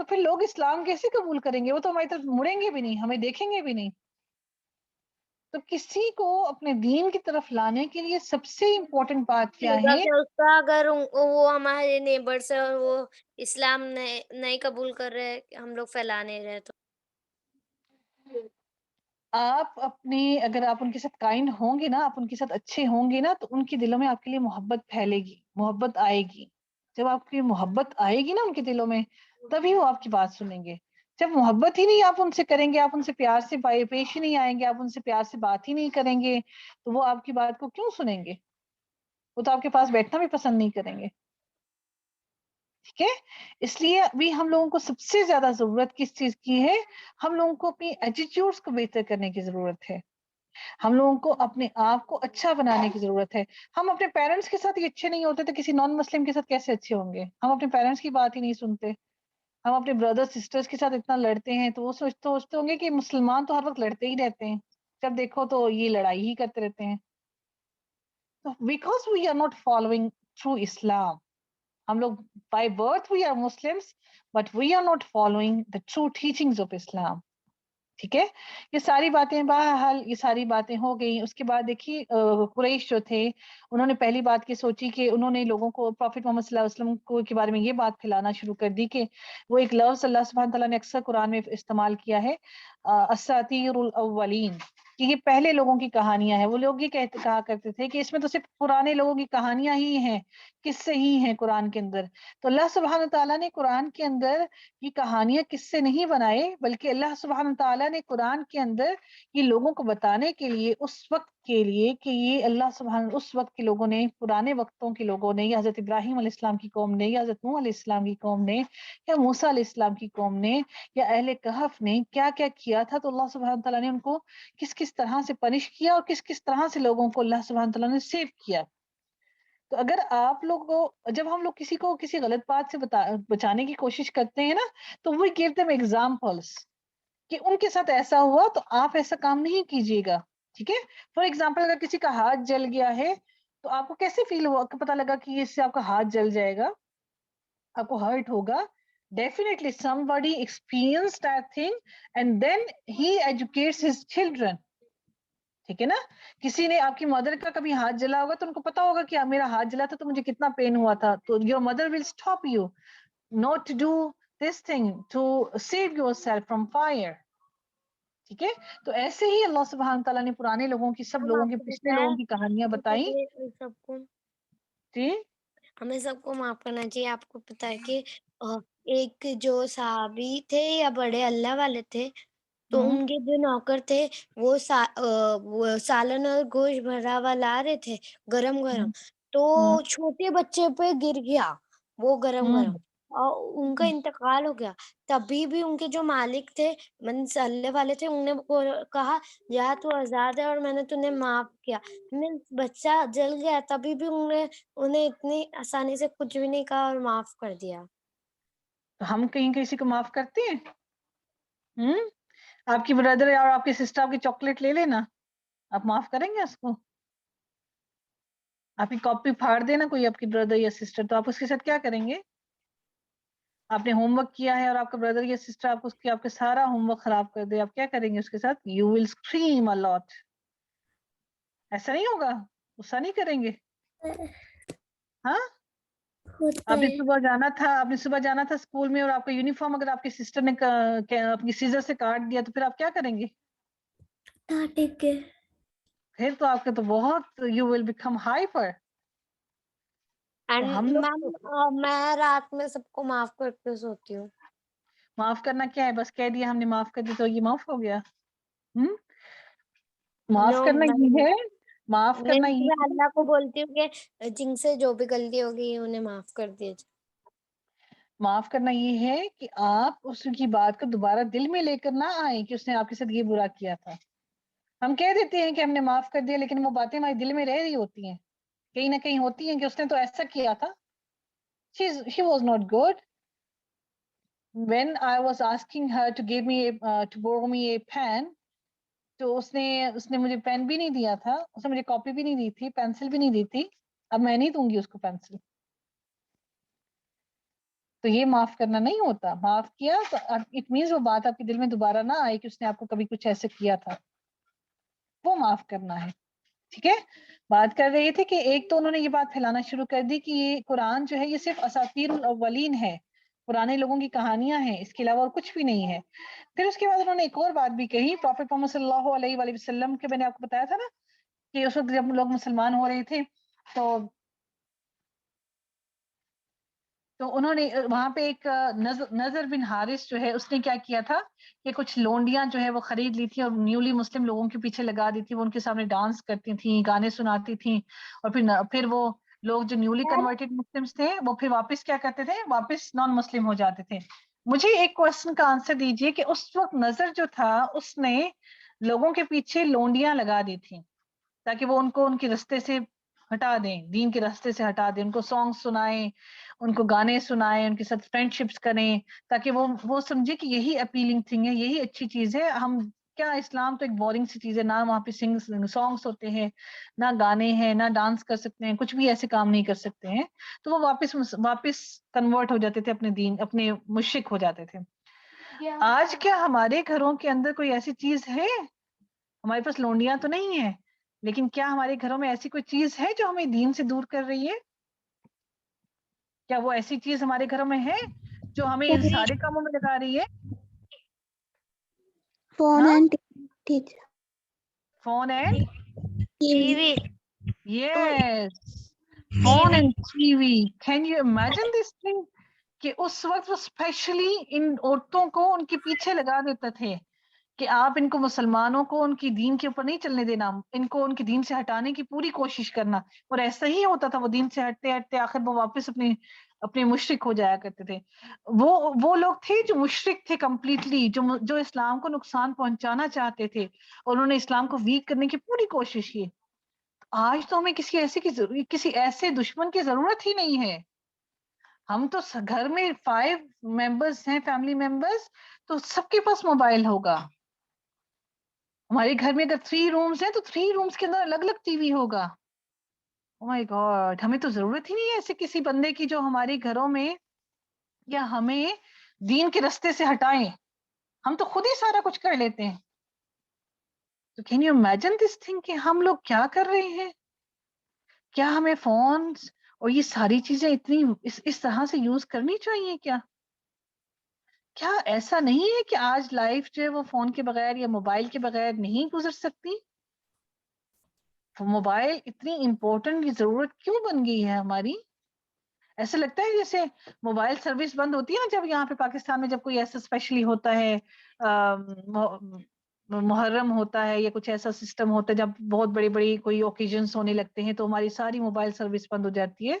تو پھر لوگ اسلام کیسے قبول کریں گے؟ وہ تو ہماری طرف مڑیں گے بھی نہیں, ہمیں دیکھیں گے بھی نہیں. تو کسی کو اپنے دین کی طرف لانے کے لیے سب سے امپورٹنٹ بات کیا ہوگا ہے؟ کہ اس کا اگر وہ ہمارے نیبرس ہے اور وہ اسلام نہیں قبول کر رہے, ہم لوگ پھیلا نہیں رہے, تو آپ اپنے, اگر آپ ان کے ساتھ کائنڈ ہوں گے نا, آپ ان کے ساتھ اچھے ہوں گے نا, تو ان کے دلوں میں آپ کے لیے محبت پھیلے گی, محبت آئے گی. جب آپ کی محبت آئے گی نا ان کے دلوں میں, تبھی وہ آپ کی بات سنیں گے. جب محبت ہی نہیں آپ ان سے کریں گے, آپ ان سے پیار سے پیش ہی نہیں آئیں گے, آپ ان سے پیار سے بات ہی نہیں کریں گے, تو وہ آپ کی بات کو کیوں سنیں گے؟ وہ تو آپ کے پاس بیٹھنا بھی پسند نہیں کریں گے. ٹھیک ہے, اس لیے ابھی ہم لوگوں کو سب سے زیادہ ضرورت کس چیز کی ہے؟ ہم لوگوں کو اپنی ایٹیٹیوڈز کو بہتر کرنے کی ضرورت ہے. ہم لوگوں کو اپنے آپ کو اچھا بنانے کی ضرورت ہے. ہم اپنے پیرنٹس کے ساتھ ہی اچھے نہیں ہوتے تو کسی نان مسلم کے ساتھ کیسے اچھے ہوں گے؟ ہم اپنے پیرنٹس کی بات ہی نہیں سنتے, ہم اپنے بردر سسٹرز کے ساتھ اتنا لڑتے ہیں, تو وہ سوچتے ہوں گے کہ مسلمان تو ہر وقت لڑتے ہی رہتے ہیں, جب دیکھو تو یہ لڑائی ہی کرتے رہتے ہیں. Because we are not following through Islam. ہم لوگ by birth we are Muslims, but we are not following the true teachings of Islam. ٹھیک ہے, یہ ساری باتیں بہرحال یہ ساری باتیں ہو گئی. اس کے بعد دیکھیے قریش جو تھے, انہوں نے پہلی بات کی سوچی کہ انہوں نے لوگوں کو پروفٹ محمد صلی اللہ علیہ وسلم کو کے بارے میں یہ بات پھیلانا شروع کر دی کہ وہ ایک لفظ اللہ سبحانہ تعالیٰ نے اکثر قرآن میں استعمال کیا ہے, اساطیر الاولین, کہ یہ پہلے لوگوں کی کہانیاں ہیں. وہ لوگ یہ کہا کرتے تھے کہ اس میں تو صرف پرانے لوگوں کی کہانیاں ہی ہیں, قصے ہی ہیں قرآن کے اندر. تو اللہ سبحانہ تعالیٰ نے قرآن کے اندر یہ کہانیاں قصے نہیں بنائے, بلکہ اللہ سبحانہ تعالیٰ نے قرآن کے اندر یہ لوگوں کو بتانے کے لیے, اس وقت کے لیے کہ یہ اللہ سبحانہ, اس وقت کے لوگوں نے, پرانے وقتوں کے لوگوں نے, یا حضرت ابراہیم علیہ السلام کی قوم نے, یا حضرت نوح علیہ السلام کی قوم نے, یا موسیٰ علیہ السلام کی قوم نے, یا اہل کہف نے کیا کیا کیا تھا. تو اللہ سبحانہ تعالیٰ نے ان کو کس کس طرح سے پنش کیا, اور کس کس طرح سے لوگوں کو اللہ سبحانہ تعالیٰ نے سیو کیا. تو اگر آپ لوگ کو, جب ہم لوگ کسی کو کسی غلط بات سے بچانے کی کوشش کرتے ہیں نا, تو we give them examples کہ ان کے ساتھ ایسا ہوا تو آپ ایسا کام نہیں کیجیے گا. ٹھیک ہے, فار ایگزامپل اگر کسی کا ہاتھ جل گیا ہے, تو آپ کو کیسے فیل ہوا, کہ پتا لگا کہ اس سے آپ کا ہاتھ جل جائے گا, آپ کو ہرٹ ہوگا. Definitely somebody experienced that thing and then he educates his children. ٹھیک ہے نا, کسی نے, آپ کی مدر کا کبھی ہاتھ جلا ہوگا تو ان کو پتا ہوگا کہ میرا ہاتھ جلا تھا تو مجھے کتنا پین ہوا تھا, تو your mother will stop you not to do this thing to save yourself from fire. ٹھیک ہے, تو ایسے ہی اللہ سبحانہ تعالیٰ نے پرانے لوگوں کی, سب ہم لوگوں آپ کے, کو پچھلے پتا لوگوں ہے, کی کہانیاں بتائیں. سب کو جی, ہمیں سب کو معاف کرنا چاہیے. آپ کو پتا ہے کہ ایک جو صحابی تھے یا بڑے اللہ والے تھے, تو ان کے جو نوکر تھے وہ سالن اور گوشت بھرا ہوا لا رہے تھے گرم گرم, تو چھوٹے بچے پہ گر گیا وہ گرم گرم, اور ان کا انتقال ہو گیا. تبھی بھی ان کے جو مالک تھے, اللہ والے تھے, انہوں نے کہا یا تو آزاد ہے اور میں نے تمہیں معاف کیا. بچہ جل گیا, تبھی بھی انہیں اتنی آسانی سے کچھ بھی نہیں کہا اور معاف کر دیا. تو ہم کہیں کسی کو معاف کرتے ہیں؟ آپ کی بردر اور آپ کی سسٹر آپ کی چاکلیٹ لے لینا, آپ معاف کریں گے اس کو؟ آپ کی کاپی پھاڑ دینا کوئی آپ کی بردر یا سسٹر, تو آپ اس کے ساتھ کیا کریں گے؟ آپ نے ہوم ورک کیا ہے اور آپ کا بردر یا سسٹر آپ کے سارا ہوم ورک خراب کر دے, آپ کیا کریں گے اس کے ساتھ؟ یو ول اسکریم اے لاٹ. ایسا نہیں ہوگا؟ غصہ نہیں کریں گے؟ ہاں, آپ نے صبح جانا تھا اسکول میں, اور آپ کا یونیفارم اگر آپ کی سسٹر نے اپنی سیزر سے کاٹ دیا, تو پھر آپ کیا کریں گے؟ پھر تو آپ کے تو بہت, یو ول بیکم ہائپر. ہم لوگ میں رات میں سب کو معاف کر کے سوتی ہوں. معاف کرنا کیا ہے, بس کہہ دیا ہم نے معاف کر دی تو یہ معاف ہو گیا؟ معاف کرنا یہ ہے, معاف کرنا یہ میں اللہ کو بولتی ہوں کہ جن سے جو بھی غلطی ہوگی انہیں معاف کر دیے. معاف کرنا یہ ہے کہ آپ اس کی بات کو دوبارہ دل میں لے کر نہ آئیں کہ اس نے آپ کے ساتھ یہ برا کیا تھا. ہم کہہ دیتے ہیں کہ ہم نے معاف کر دیا, لیکن وہ باتیں ہمارے دل میں رہ رہی ہوتی ہیں, کہیں نہ کہیں ہوتی ہیں کہ اس نے تو ایسا کیا تھا. She was not good. When I was asking her to borrow me a pen, تو اس نے مجھے پین بھی نہیں دیا تھا, اس نے مجھے کاپی بھی نہیں دی تھی, پینسل بھی نہیں دی تھی. اب میں نہیں دوں گی اس کو پینسل. تو یہ معاف کرنا نہیں ہوتا. معاف کیا تو اٹ مینس وہ بات آپ کے دل میں دوبارہ نہ آئے کہ اس نے آپ کو کبھی کچھ ایسے کیا تھا, وہ معاف کرنا ہے. ٹھیک ہے, بات کر رہے تھے کہ ایک تو انہوں نے یہ بات پھیلانا شروع کر دی کہ یہ قرآن جو ہے یہ صرف اساطیر الاولین ہے, پرانے لوگوں کی کہانیاں ہیں, اس کے علاوہ اور کچھ بھی نہیں ہے. پھر اس کے بعد انہوں نے ایک اور بات بھی کہی, پروفیٹ محمد صلی اللہ علیہ وآلہ وسلم کے, میں نے آپ کو بتایا تھا نا کہ اس وقت جب لوگ مسلمان ہو رہے تھے تو انہوں نے وہاں پہ ایک نظر بن حارث جو ہے اس نے کیا کیا تھا کہ کچھ لونڈیاں جو ہے وہ خرید لی تھی اور نیولی مسلم لوگوں کے پیچھے لگا دی تھی, وہ ان کے سامنے ڈانس کرتی تھیں, گانے سناتی تھیں, اور پھر وہ لوگ جو نیولی کنورٹڈ مسلمس تھے وہ پھر واپس کیا کرتے تھے, واپس نان مسلم ہو جاتے تھے. مجھے ایک کوشچن کا آنسر دیجئے کہ اس وقت نظر جو تھا اس نے لوگوں کے پیچھے لونڈیاں لگا دی تھیں تاکہ وہ ان کو ان کے رستے سے ہٹا دیں, دین کے راستے سے ہٹا دیں, ان کو سانگ سنائیں, ان کو گانے سنائیں, ان کے ساتھ فرینڈ شپس کریں, تاکہ وہ سمجھے کہ یہی اپیلنگ تھنگ ہے, یہی اچھی چیز ہے. ہم کیا, اسلام تو ایک بورنگ سی چیز ہے, نہ وہاں پہ سانگس ہوتے ہیں, نہ گانے ہیں, نہ ڈانس کر سکتے ہیں, کچھ بھی ایسے کام نہیں کر سکتے ہیں. تو وہ واپس کنورٹ ہو جاتے تھے, اپنے دین, اپنے مشرک ہو جاتے تھے. آج کیا ہمارے گھروں کے اندر کوئی ایسی چیز ہے؟ ہمارے پاس لونڈیاں تو نہیں ہے, لیکن کیا ہمارے گھروں میں ایسی کوئی چیز ہے جو ہمیں دین سے دور کر رہی ہے؟ کیا وہ ایسی چیز ہمارے گھروں میں ہے جو ہمیں ان سارے کاموں میں لگا رہی ہے؟ Phone and teacher. Phone and T V. Yes, phone and T V. Can you imagine this thing کہ اس وقت وہ اسپیشلی ان عورتوں کو ان کے پیچھے لگا دیتے تھے کہ آپ ان کو, مسلمانوں کو ان کی دین کے اوپر نہیں چلنے دینا, ان کو ان کی دین سے ہٹانے کی پوری کوشش کرنا. اور ایسا ہی ہوتا تھا, وہ دین سے ہٹتے ہٹتے آخر وہ واپس اپنے مشرک ہو جایا کرتے تھے. وہ لوگ تھے جو مشرک تھے کمپلیٹلی, جو اسلام کو نقصان پہنچانا چاہتے تھے, اور انہوں نے اسلام کو ویک کرنے کی پوری کوشش کی. آج تو ہمیں کسی ایسے دشمن کی ضرورت ہی نہیں ہے. ہم تو گھر میں 5 ممبرز ہیں, فیملی ممبرز, تو سب کے پاس موبائل ہوگا. ہمارے گھر میں اگر 3 رومز ہیں تو 3 رومز کے اندر الگ الگ ٹی وی ہوگا. او مائی گاڈ, ہمیں تو ضرورت ہی نہیں ہے ایسے کسی بندے کی جو ہمارے گھروں میں یا ہمیں دین کے راستے سے ہٹائیں. ہم تو خود ہی سارا کچھ کر لیتے ہیں. تو can you imagine this thing کہ ہم لوگ کیا کر رہے ہیں؟ کیا ہمیں فونز اور یہ ساری چیزیں اتنی اس طرح سے یوز کرنی چاہیے کیا؟ کیا ایسا نہیں ہے کہ آج لائف جو ہے وہ فون کے بغیر یا موبائل کے بغیر نہیں گزر سکتی؟ موبائل اتنی امپورٹنٹ, ضرورت کیوں بن گئی ہے ہماری؟ ایسا لگتا ہے جیسے موبائل سروس بند ہوتی ہے نا جب یہاں پہ پاکستان میں جب کوئی ایسا اسپیشلی ہوتا ہے, محرم ہوتا ہے یا کچھ ایسا سسٹم ہوتا ہے جب بہت بڑی کوئی اوکیزنس ہونے لگتے ہیں تو ہماری ساری موبائل سروس بند ہو جاتی ہے.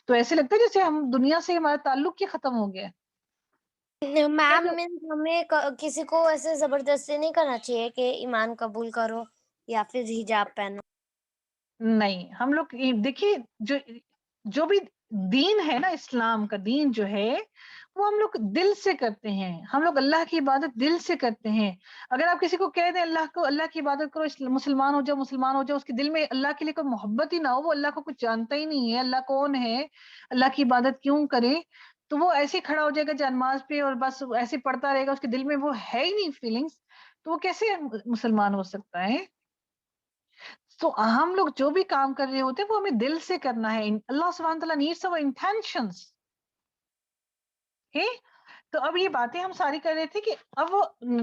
تو ایسے لگتا ہے جیسے ہم دنیا سے ہمارا تعلق ہی ختم ہو گیا. میم ہمیں کسی کو ایسے زبردستی نہیں کرنا چاہیے کہ ایمان قبول کرو یا پھر حجاب پہنو. نہیں, ہم لوگ دیکھیے جو بھی دین ہے نا, اسلام کا دین جو ہے وہ ہم لوگ دل سے کرتے ہیں. ہم لوگ اللہ کی عبادت دل سے کرتے ہیں. اگر آپ کسی کو کہہ دیں اللہ کی عبادت کرو, مسلمان ہو جاؤ, اس کے دل میں اللہ کے لیے کوئی محبت ہی نہ ہو, وہ اللہ کو کچھ جانتا ہی نہیں ہے, اللہ کون ہے, اللہ کی عبادت کیوں کرے, تو وہ ایسے ہی کھڑا ہو جائے گا جانماز پہ اور بس ایسے پڑھتا رہے گا, اس کے دل میں وہ ہے ہی نہیں فیلنگس, تو وہ کیسے مسلمان ہو سکتا ہے؟ تو ہم لوگ جو بھی کام کر رہے ہوتے ہیں وہ ہمیں دل سے کرنا ہے. اللہ سبحانہ تعالیٰ نیڈس our intentions. تو اب یہ باتیں ہم ساری کر رہے تھے کہ اب وہ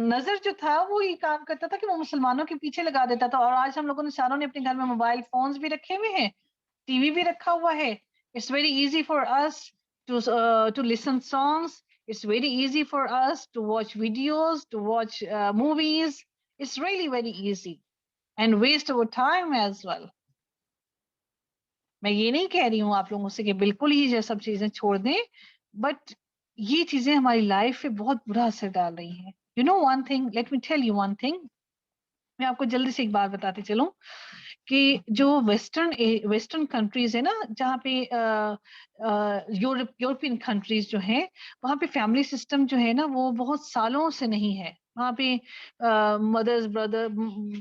نظر جو تھا وہ یہ کام کرتا تھا کہ وہ مسلمانوں کے پیچھے لگا دیتا تھا. اور آج ہم لوگوں نے ساروں نے اپنے گھر میں موبائل فونز بھی رکھے ہوئے ہیں, ٹی وی بھی رکھا ہوا ہے. It's very easy for us to listen songs. It's very easy for us to watch videos, to watch movies. It's really very easy. And waste our time as well. میں یہ نہیں کہہ رہی ہوں آپ لوگوں سے کہ بالکل ہی یہ سب چیزیں چھوڑ دیں, بٹ یہ چیزیں ہماری لائف پہ بہت برا اثر ڈال رہی ہیں. You know one thing, let me tell you one thing. میں آپ کو جلدی سے ایک بات بتاتے چلوں کہ جو ویسٹرن کنٹریز ہے نا, جہاں پہ یورپین کنٹریز جو ہیں, وہاں پہ فیملی سسٹم جو ہے نا وہ بہت سالوں سے نہیں ہے. وہاں پہ مدرز بردر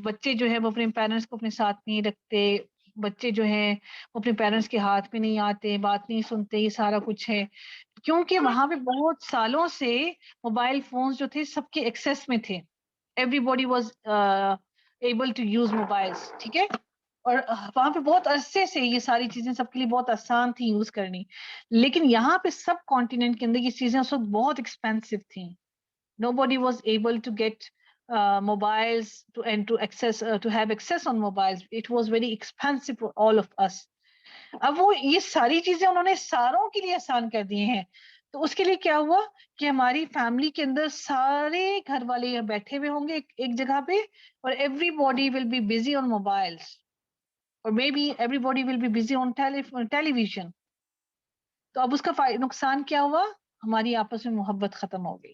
بچے جو ہے وہ اپنے پیرنٹس کو اپنے ساتھ نہیں رکھتے, بچے جو ہیں وہ اپنے پیرنٹس کے ہاتھ میں نہیں آتے, بات نہیں سنتے, یہ سارا کچھ ہے. کیونکہ وہاں پہ بہت سالوں سے موبائل فونز جو تھے سب کے ایکسیس میں تھے. Everybody was able to use mobiles. ٹھیک ہے, اور وہاں پہ بہت عرصے سے یہ ساری چیزیں سب کے لیے بہت آسان تھی یوز کرنی. لیکن یہاں پہ سب کانٹیننٹ کے اندر یہ چیزیں اس وقت بہت ایکسپینسو تھیں. Nobody was able to get mobiles to have access on mobiles. It was very expensive for all of us. اب وہ یہ ساری چیزیں انہوں نے ساروں کے لیے آسان کر دیے ہیں. تو اس کے لیے کیا ہوا کہ ہماری فیملی کے اندر سارے گھر والے بیٹھے ہوئے ہوں گے ایک جگہ پہ, اور everybody will be busy on mobiles, اور maybe everybody will be busy on television. تو اب اس کا نقصان کیا ہوا, ہماری آپس میں محبت ختم ہو گئی,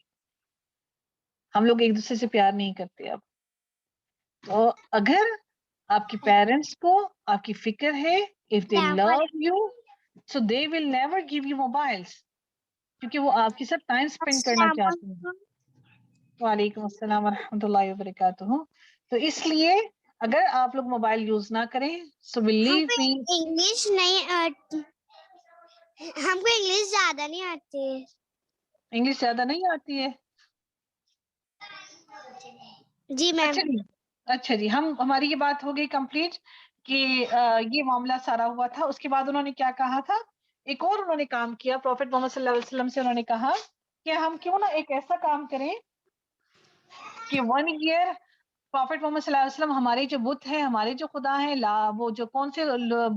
ہم لوگ ایک دوسرے سے پیار نہیں کرتے اب. تو اگر آپ کی پیرنٹس کو آپ کی فکر ہے, if they love you, so they will never give you mobiles, کیونکہ وہ آپ کے ساتھ ٹائم اسپینڈ کرنا چاہتے ہیں. وعلیکم السلام ورحمۃ اللہ وبرکاتہ. تو اس لیے اگر آپ لوگ موبائل یوز نہ کریں, so believe me, انگلش نہیں آتی, ہم کو انگلش زیادہ نہیں آتی ہے. انگلش زیادہ نہیں آتی ہے. جی میم. اچھا جی, ہماری یہ بات ہو گئی کمپلیٹ کہ یہ معاملہ سارا ہوا تھا. اس کے بعد انہوں نے کیا کہا تھا, ایک اور انہوں نے کام کیا. پروفیٹ محمد صلی اللہ علیہ وسلم سے انہوں نے کہا کہ ہم کیوں نہ ایک ایسا کام کریں کہ 1 year پروفیٹ محمد صلی اللہ علیہ وسلم ہمارے جو بت ہیں, ہمارے جو خدا ہیں, وہ جو کون سے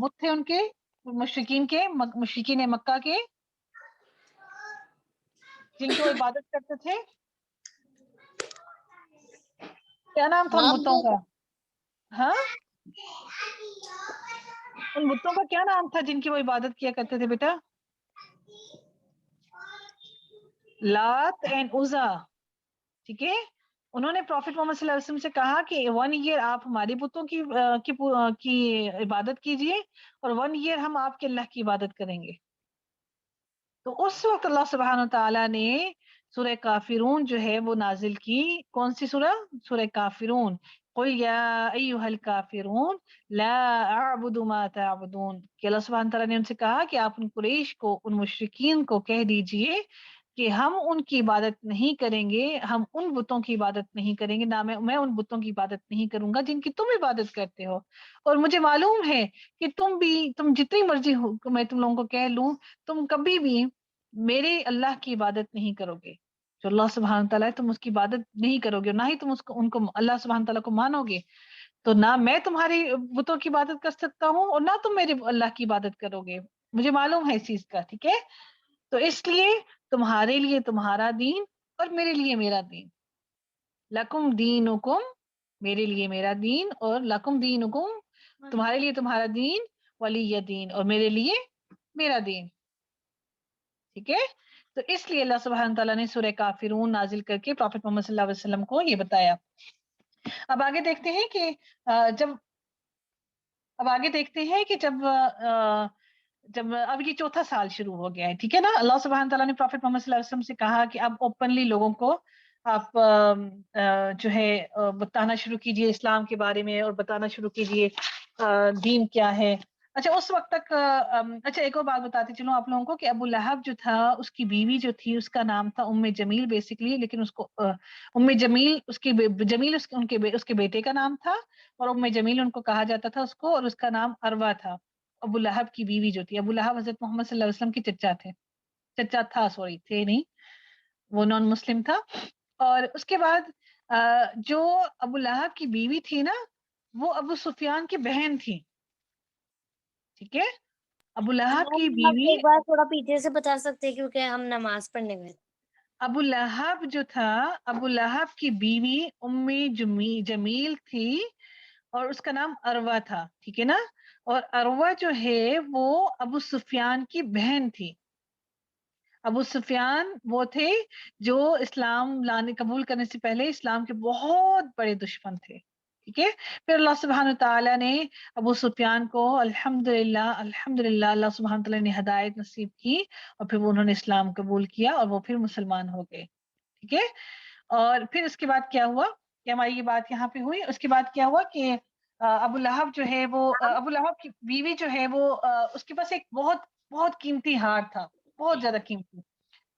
بت تھے ان کے, مشرکین مکہ کے, جن کی وہ عبادت کرتے تھے, کیا نام تھا ان بتوں کا؟ ہاں, ان بتوں کا کیا نام تھا جن کی وہ عبادت کیا کرتے تھے بیٹا؟ لات اینڈ عزا. ٹھیک ہے, انہوں نے پروفیٹ محمد صلی اللہ علیہ وسلم سے کہا کہ 1 year آپ ہمارے بتوں کی عبادت کیجئے, اور 1 year ہم آپ کے اللہ کی عبادت کریں گے. تو اس وقت اللہ سبحانہ وتعالیٰ نے سورہ کافرون جو ہے وہ نازل کی. کون سی سورہ؟ سورہ کافرون. قل یا ایھا الکافرون لا اعبد ما تعبدون. کہ اللہ سبحانہ وتعالیٰ نے ان سے کہا کہ آپ ان قریش کو, ان مشرکین کو کہہ دیجئے کہ ہم ان کی عبادت نہیں کریں گے, ہم ان بتوں کی عبادت نہیں کریں گے, نہ میں ان بتوں کی عبادت نہیں کروں گا جن کی تم عبادت کرتے ہو. اور مجھے معلوم ہے کہ تم جتنی مرضی ہو میں تم لوگوں کو کہہ لوں, تم کبھی بھی میرے اللہ کی عبادت نہیں کرو گے. جو اللہ سبحانہ تعالیٰ ہے تم اس کی عبادت نہیں کرو گے, اور نہ ہی تم ان کو اللہ سبحانہ تعالیٰ کو مانو گے. تو نہ میں تمہاری بتوں کی عبادت کر سکتا ہوں, اور نہ تم میرے اللہ کی عبادت کرو گے. مجھے معلوم ہے اس چیز کا. ٹھیک ہے, تو اس لیے تمہارے لیے تمہارا دین اور میرے لیے میرا دین. لکم دینکم, میرے لیے میرا دین, اور لکم دینکم, تمہارے لیے تمہارا دین, ولی دین, اور میرے لیے میرا دین. ٹھیک ہے, تو اس لیے اللہ سبحانہ تعالیٰ نے سورہ کافرون نازل کر کے پروفیٹ محمد صلی اللہ علیہ وسلم کو یہ بتایا. اب آگے دیکھتے ہیں کہ جب اب یہ 4تھا سال شروع ہو گیا ہے. ٹھیک ہے نا, اللہ سبحانہ تعالیٰ نے پروفیٹ محمد صلی اللہ علیہ وسلم سے کہا کہ اب اوپنلی لوگوں کو آپ جو ہے بتانا شروع کیجئے اسلام کے بارے میں, اور بتانا شروع کیجئے دین کیا ہے. اچھا, اس وقت تک اچھا ایک اور بات بتاتے چلوں آپ لوگوں کو کہ ابو لہب جو تھا, اس کی بیوی جو تھی اس کا نام تھا ام جمیل بیسکلی, لیکن اس کو ام جمیل اس کے بیٹے کا نام تھا, اور ام جمیل ان کو کہا جاتا تھا اس کو, اور اس کا نام اروا تھا. ابو لہب کی بیوی جو تھی, ابو لہب حضرت محمد صلی اللہ علیہ وسلم کے چچا تھا, تھے نہیں, وہ نان مسلم تھا. اور اس کے بعد جو ابو لہب کی بیوی تھی نا, وہ ابو سفیان کی بہن تھی. ٹھیک ہے, ابو لہب کی بیوی, ایک بار تھوڑا پیچھے سے بتا سکتے کیونکہ ہم نماز پڑھنے گئے. ابو لہب جو تھا, ابو لہب کی بیوی ام جمیل تھی, اور اس کا نام اروا تھا. ٹھیک ہے نا, اور اروا جو ہے وہ ابو سفیان کی بہن تھی. ابو سفیان وہ تھے جو اسلام قبول کرنے سے پہلے اسلام کے بہت بڑے دشمن تھے. ٹھیک ہے, پھر اللہ سبحانہ تعالیٰ نے ابو سفیان کو الحمدللہ اللہ سبحانہ تعالیٰ نے ہدایت نصیب کی, اور پھر انہوں نے اسلام قبول کیا, اور وہ پھر مسلمان ہو گئے. ٹھیک ہے, اور پھر اس کے بعد کیا ہوا کہ ہماری یہ بات یہاں پہ ہوئی. اس کے بعد کیا ہوا کہ ابو لہب جو ہے وہ, ابو لہب کی بیوی جو ہے وہ, اس کے پاس ایک بہت قیمتی ہار تھا, بہت زیادہ قیمتی.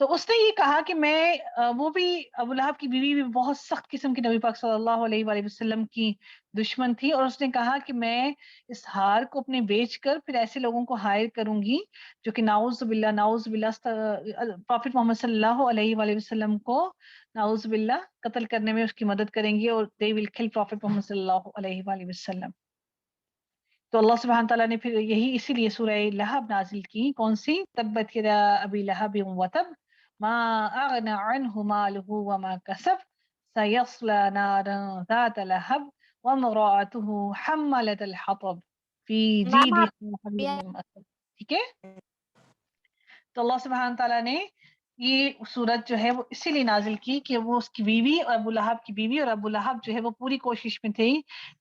تو اس نے یہ کہا کہ میں وہ بھی ابو لہب کی بیوی بھی بہت سخت قسم کی نبی پاک صلی اللہ علیہ وآلہ وسلم کی دشمن تھی, اور اس نے کہا کہ میں اس ہار کو اپنے بیچ کر پھر ایسے لوگوں کو ہائر کروں گی جو کہ نعوذ باللہ پروفٹ محمد صلی اللہ علیہ وآلہ وسلم کو نعوذ باللہ قتل کرنے میں اس کی مدد کریں گے, اور they will kill پروفٹ محمد صلی اللہ علیہ وآلہ وسلم. تو اللہ سبحانہ تعالیٰ نے پھر یہی اسی لیے سورہ لہب نازل کی. کون سی؟ تبت یدا ابی لہب وتب ما اغنى عنه ماله وما كسب سيصلى نارا ذات لهب وامرأته حملة الحطب في میم آپ جيدها حبل من مسد. ٹھیک ہے, تو اللہ سبحانہ تعالیٰ نے یہ صورت جو ہے وہ اسی لیے نازل کی کہ وہ اس کی بیوی اور ابو لہب کی بیوی, اور ابو لہب جو ہے وہ پوری کوشش میں تھی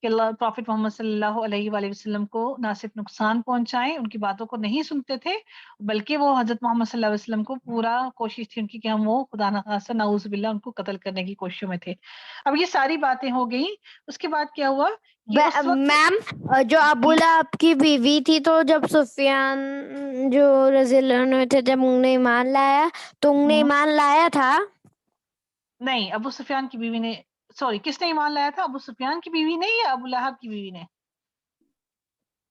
کہ اللہ پروفٹ محمد صلی اللہ علیہ وآلہ وسلم کو نہ صرف نقصان پہنچائیں, ان کی باتوں کو نہیں سنتے تھے, بلکہ وہ حضرت محمد صلی اللہ علیہ وسلم کو پورا کوشش تھی ان کی کہ ہم وہ خدا نخواستہ نعوذ باللہ ان کو قتل کرنے کی کوششوں میں تھے. اب یہ ساری باتیں ہو گئی. اس کے بعد کیا ہوا کہ اس وقت میم جو ابو لہب کی بیوی تھی, تو جب سفیان جو رضی اللہ عنہ تھے, جب انہوں نے ایمان لایا تو انہوں نے ایمان لایا تھا. نہیں, ابو سفیان کی بیوی نے, سوری, کس نے ایمان لایا تھا؟ ابو سفیان کی بیوی نے یا ابو لہب کی بیوی نے؟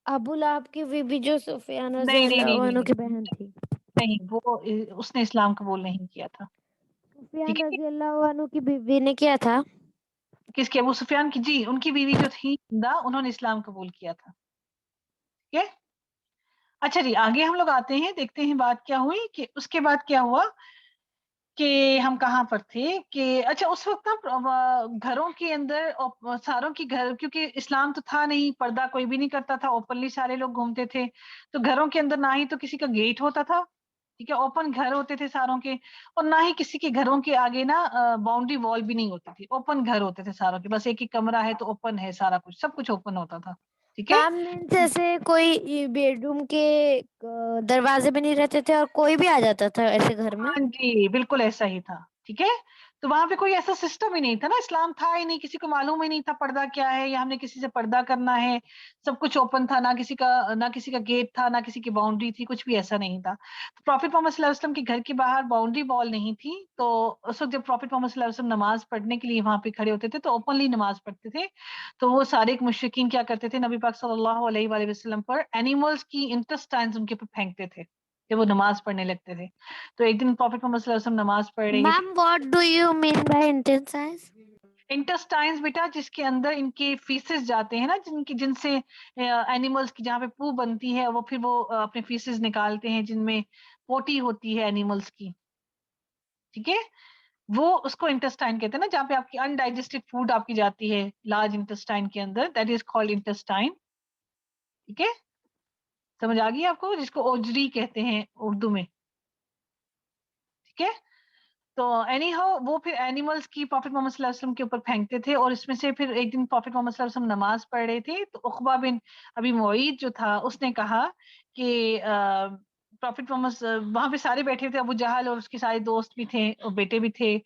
ابو لہب کی بیوی جو سفیان رضی نہیں نہیں اللہ نہیں عنہ نہیں کی بہن تھی. نہیں, وہ اس نے اسلام قبول نہیں کیا تھا. سفیان ٹھیک ہے, رضی اللہ عنہ کی بیوی نے کیا تھا؟ کس کے؟ ابو سفیان کی, جی, ان کی بیوی جو تھی انہوں نے اسلام قبول کیا تھا. ٹھیک ہے, اچھا جی, آگے ہم لوگ آتے ہیں, دیکھتے ہیں بات کیا ہوئی. کہ اس کے بعد کیا ہوا کہ ہم کہاں پر تھے کہ اچھا اس وقت نا گھروں کے اندر ساروں کی گھر, کیونکہ اسلام تو تھا نہیں, پردہ کوئی بھی نہیں کرتا تھا, اوپنلی سارے لوگ گھومتے تھے, تو گھروں کے اندر نہ ہی تو کسی کا گیٹ ہوتا تھا, ٹھیک ہے, اوپن گھر ہوتے تھے ساروں کے, اور نہ ہی کسی کے گھروں کے آگے نا باؤنڈری وال بھی نہیں ہوتی تھی, اوپن گھر ہوتے تھے ساروں کے, بس ایک ہی کمرہ ہے تو اوپن ہے سارا کچھ, سب کچھ اوپن ہوتا تھا. ٹھیک ہے, میم جیسے کوئی بیڈ روم کے دروازے بھی نہیں رہتے تھے اور کوئی بھی آ جاتا تھا ایسے گھر میں. ہاں جی, بالکل ایسا ہی تھا. ٹھیک ہے, تو وہاں پہ کوئی ایسا سسٹم ہی نہیں تھا نا, اسلام تھا ہی نہیں, کسی کو معلوم ہی نہیں تھا پردہ کیا ہے یا ہم نے کسی سے پردہ کرنا ہے, سب کچھ اوپن تھا, نہ کسی کا گیٹ تھا, نہ کسی کی باؤنڈری تھی, کچھ بھی ایسا نہیں تھا. تو پروفٹ محمد صلی اللہ علیہ وسلم کے گھر کے باہر باؤنڈری وال نہیں تھی, تو اس وقت جب پروفٹ محمد صلی اللہ علیہ وسلم نماز پڑھنے کے لیے وہاں پہ کھڑے ہوتے تھے تو اوپنلی نماز پڑھتے تھے. تو وہ سارے مشرکین کیا کرتے تھے, نبی پاک صلی اللہ علیہ وآلہ وسلم پر اینیملز کی انٹسٹائنز ان کے اوپر پھینکتے تھے جب وہ نماز پڑھنے لگتے تھے. تو ایک دن پروفٹ محمد صلی اللہ علیہ وسلم نماز پڑھ رہی تھی. Ma'am what do you mean by intestines? Intestines بیٹا جس کے اندر ان کے فیسز جاتے ہیں نا, جن سے اینیملز کی جہاں پہ پو بنتی ہے, وہ پھر وہ اپنے فیسز نکالتے ہیں جن میں پوٹی ہوتی ہے اینیملز کی. ٹھیک ہے, وہ اس کو انٹسٹائن کہتے ہیں نا, جہاں پہ آپ کی انڈائجسٹڈ فوڈ آپ کی جاتی ہے لارج انٹسٹائن کے اندر, دیٹ از کالڈ انٹسٹائن. ٹھیک ہے, سمجھ آ گئی آپ کو, جس کو اوجری کہتے ہیں اردو میں. ٹھیک ہے, تو اینی ہاؤ وہ پھر اینیملز کی پروفٹ محمد صلی اللہ علیہ وسلم کے اوپر پھینکتے تھے, اور اس میں سے پھر ایک دن پروفٹ محمد صلی اللہ علیہ وسلم نماز پڑھ رہے تھے, تو عقبہ بن ابی معیط جو تھا اس نے کہا کہ پروفٹ محمد, وہاں پہ سارے بیٹھے تھے, ابو جہل اور اس کے سارے دوست بھی تھے اور بیٹے بھی تھے.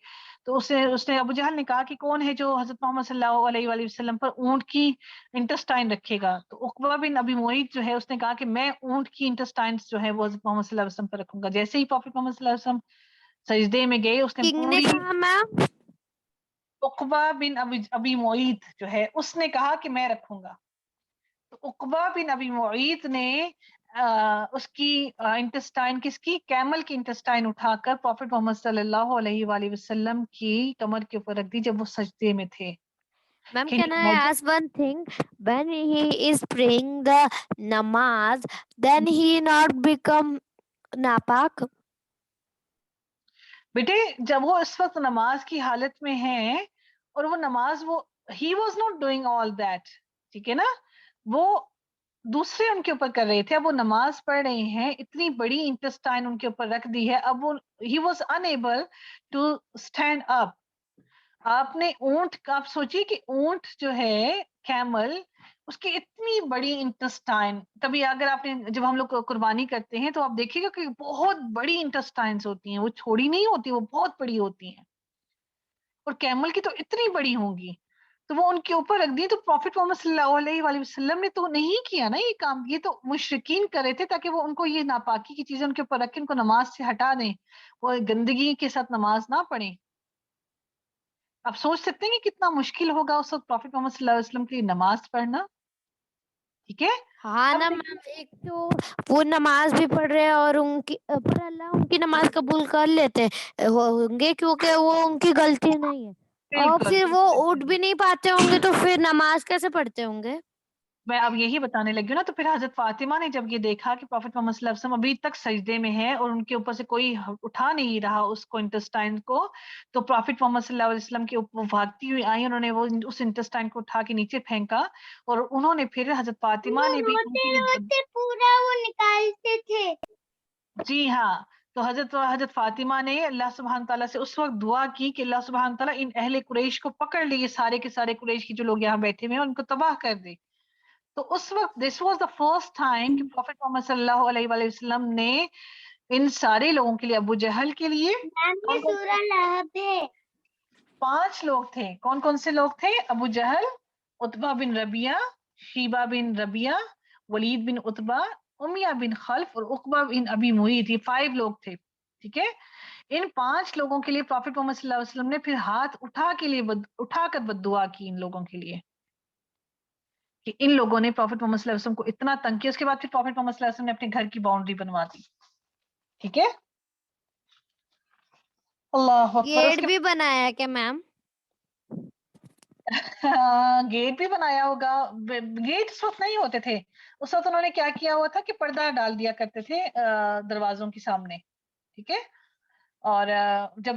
تو اس نے ابو جہل نے کہا کہ کون ہے جو حضرت محمد صلی اللہ علیہ وآلہ وسلم پر اونٹ کی انٹسٹائن رکھے گا. تو عقبہ بن ابی معیط جو ہے اس نے کہا کہ میں اونٹ کی انٹسٹائنز جو ہے وہ حضرت محمد صلی اللہ علیہ وسلم پر رکھوں گا. جیسے ہی پروفٹ محمد صلی اللہ علیہ وسلم سجدے میں گئے, اس نے کنگ نے پوری, کہا میم, عقبہ بن ابی معیط جو ہے اس نے کہا کہ میں رکھوں گا. تو عقبہ بن ابی معیط نے اس کی انٹسٹائن, کس کی, کیمل کی انٹسٹائن اٹھا کر پروفٹ محمد صلی اللہ علیہ وآلہ وسلم کی کمر کے اوپر رکھ دی جب وہ سجدے میں تھے. ma'am, Can can you I imagine? ask one thing? When he is praying the namaz, then he not become napak? بیٹے جب وہ اس وقت نماز کی حالت میں ہیں اور وہ نماز, وہ he was not doing all that, ٹھیک ہے نا, وہ دوسرے ان کے اوپر کر رہے تھے. اب وہ نماز پڑھ رہے ہیں, اتنی بڑی انٹسٹائن ان کے اوپر رکھ دی ہے, اب وہ he was unable to stand up. آپ نے اونٹ کا, آپ سوچیے کہ اونٹ جو ہے کیمل, اس کی اتنی بڑی انٹسٹائن, کبھی اگر آپ نے, جب ہم لوگ قربانی کرتے ہیں تو آپ دیکھیے گا کہ بہت بڑی انٹسٹائنز ہوتی ہیں, وہ چھوڑی نہیں ہوتی, وہ بہت بڑی ہوتی ہیں, اور کیمل کی تو اتنی بڑی ہوں گی. تو وہ ان کے اوپر رکھ دی. تو پروفٹ محمد صلی اللہ علیہ وآلہ وسلم نے تو نہیں کیا نا یہ کام, یہ تو مشرکین کر رہے تھے تاکہ وہ ان کو یہ ناپاکی کی چیزیں ان کے اوپر رکھ کے ان کو نماز سے ہٹا دیں, وہ گندگی کے ساتھ نماز نہ پڑھیں. آپ سوچ سکتے ہیں کہ کتنا مشکل ہوگا اس وقت پروفٹ محمد صلی اللہ علیہ وسلم کے لیے نماز پڑھنا. ٹھیک ہے, ہاں نا میم, ایک تو وہ نماز بھی پڑھ رہے اور ان کی پر اللہ ان کی نماز قبول کر لیتے ہوں گے کیونکہ وہ ان کی غلطی نہیں ہے, اور بالکل پھر وہ بالکل. اٹھ بھی نہیں پاتے ہوں گے تو پھر نماز کیسے پڑھتے ہوں گے؟ میں اب یہی بتانے لگی ہوں نا. تو پھر حضرت فاطمہ نے جب یہ دیکھا کہ پروفٹ محمد صلی اللہ علیہ وسلم ابھی تک سجدے میں ہے اور ان کے اوپر سے کوئی اٹھا نہیں رہا اس کو انٹسٹائن کو, تو پروفٹ محمد صلی اللہ علیہ وسلم کے اوپر بھاگتی ہوئی آئی, انہوں نے وہ اس انٹسٹائن کو اٹھا کے نیچے پھینکا, اور انہوں نے پھر حضرت فاطمہ نے بھی ان کے لیے پورا وہ نکالتے تھے. جی ہاں, تو حضرت فاطمہ نے اللہ سبحانہ تعالیٰ سے اس وقت دعا کی کہ اللہ سبحانہ تعالیٰ ان اہل قریش کو پکڑ لیے, سارے کے سارے قریش کی جو لوگ یہاں بیٹھے ہوئے ہیں ان کو تباہ کر دے. تو اس وقت this was the first time کہ پروفٹ محمد صلی اللہ علیہ وآلہ وسلم نے ان سارے لوگوں کے لیے, ابو جہل کے لیے سورہ لہب ہے. 5 لوگ تھے. کون کون سے لوگ تھے؟ ابو جہل, عتبہ بن ربیعہ, شیبہ بن ربیعہ, ولید بن عتبہ, امیہ بن خلف اور عقبہ بن ابی معیط. یہ 5 لوگ تھے. ٹھیک ہے, ان 5 لوگوں کے لیے پروفٹ محمد صلی اللہ علیہ وسلم نے پھر ہاتھ اٹھا کر بد دعا کی ان لوگوں کے لیے کہ ان لوگوں نے پروفٹ محمد صلی اللہ علیہ وسلم کو اتنا تنگ کیا. اس کے بعد پھر پروفٹ محمد صلی اللہ علیہ وسلم نے اپنے گھر کی باؤنڈری بنوا دی. ٹھیک ہے, اللہ اکبر. اس گیٹ کے بھی بنایا کیا میم؟ گیٹ بھی بنایا ہوگا. گیٹ اس وقت نہیں ہوتے تھے. اس وقت انہوں نے کیا کیا ہوا تھا کہ پردہ ڈال دیا کرتے تھے دروازوں کے سامنے. ٹھیک ہے, اور جب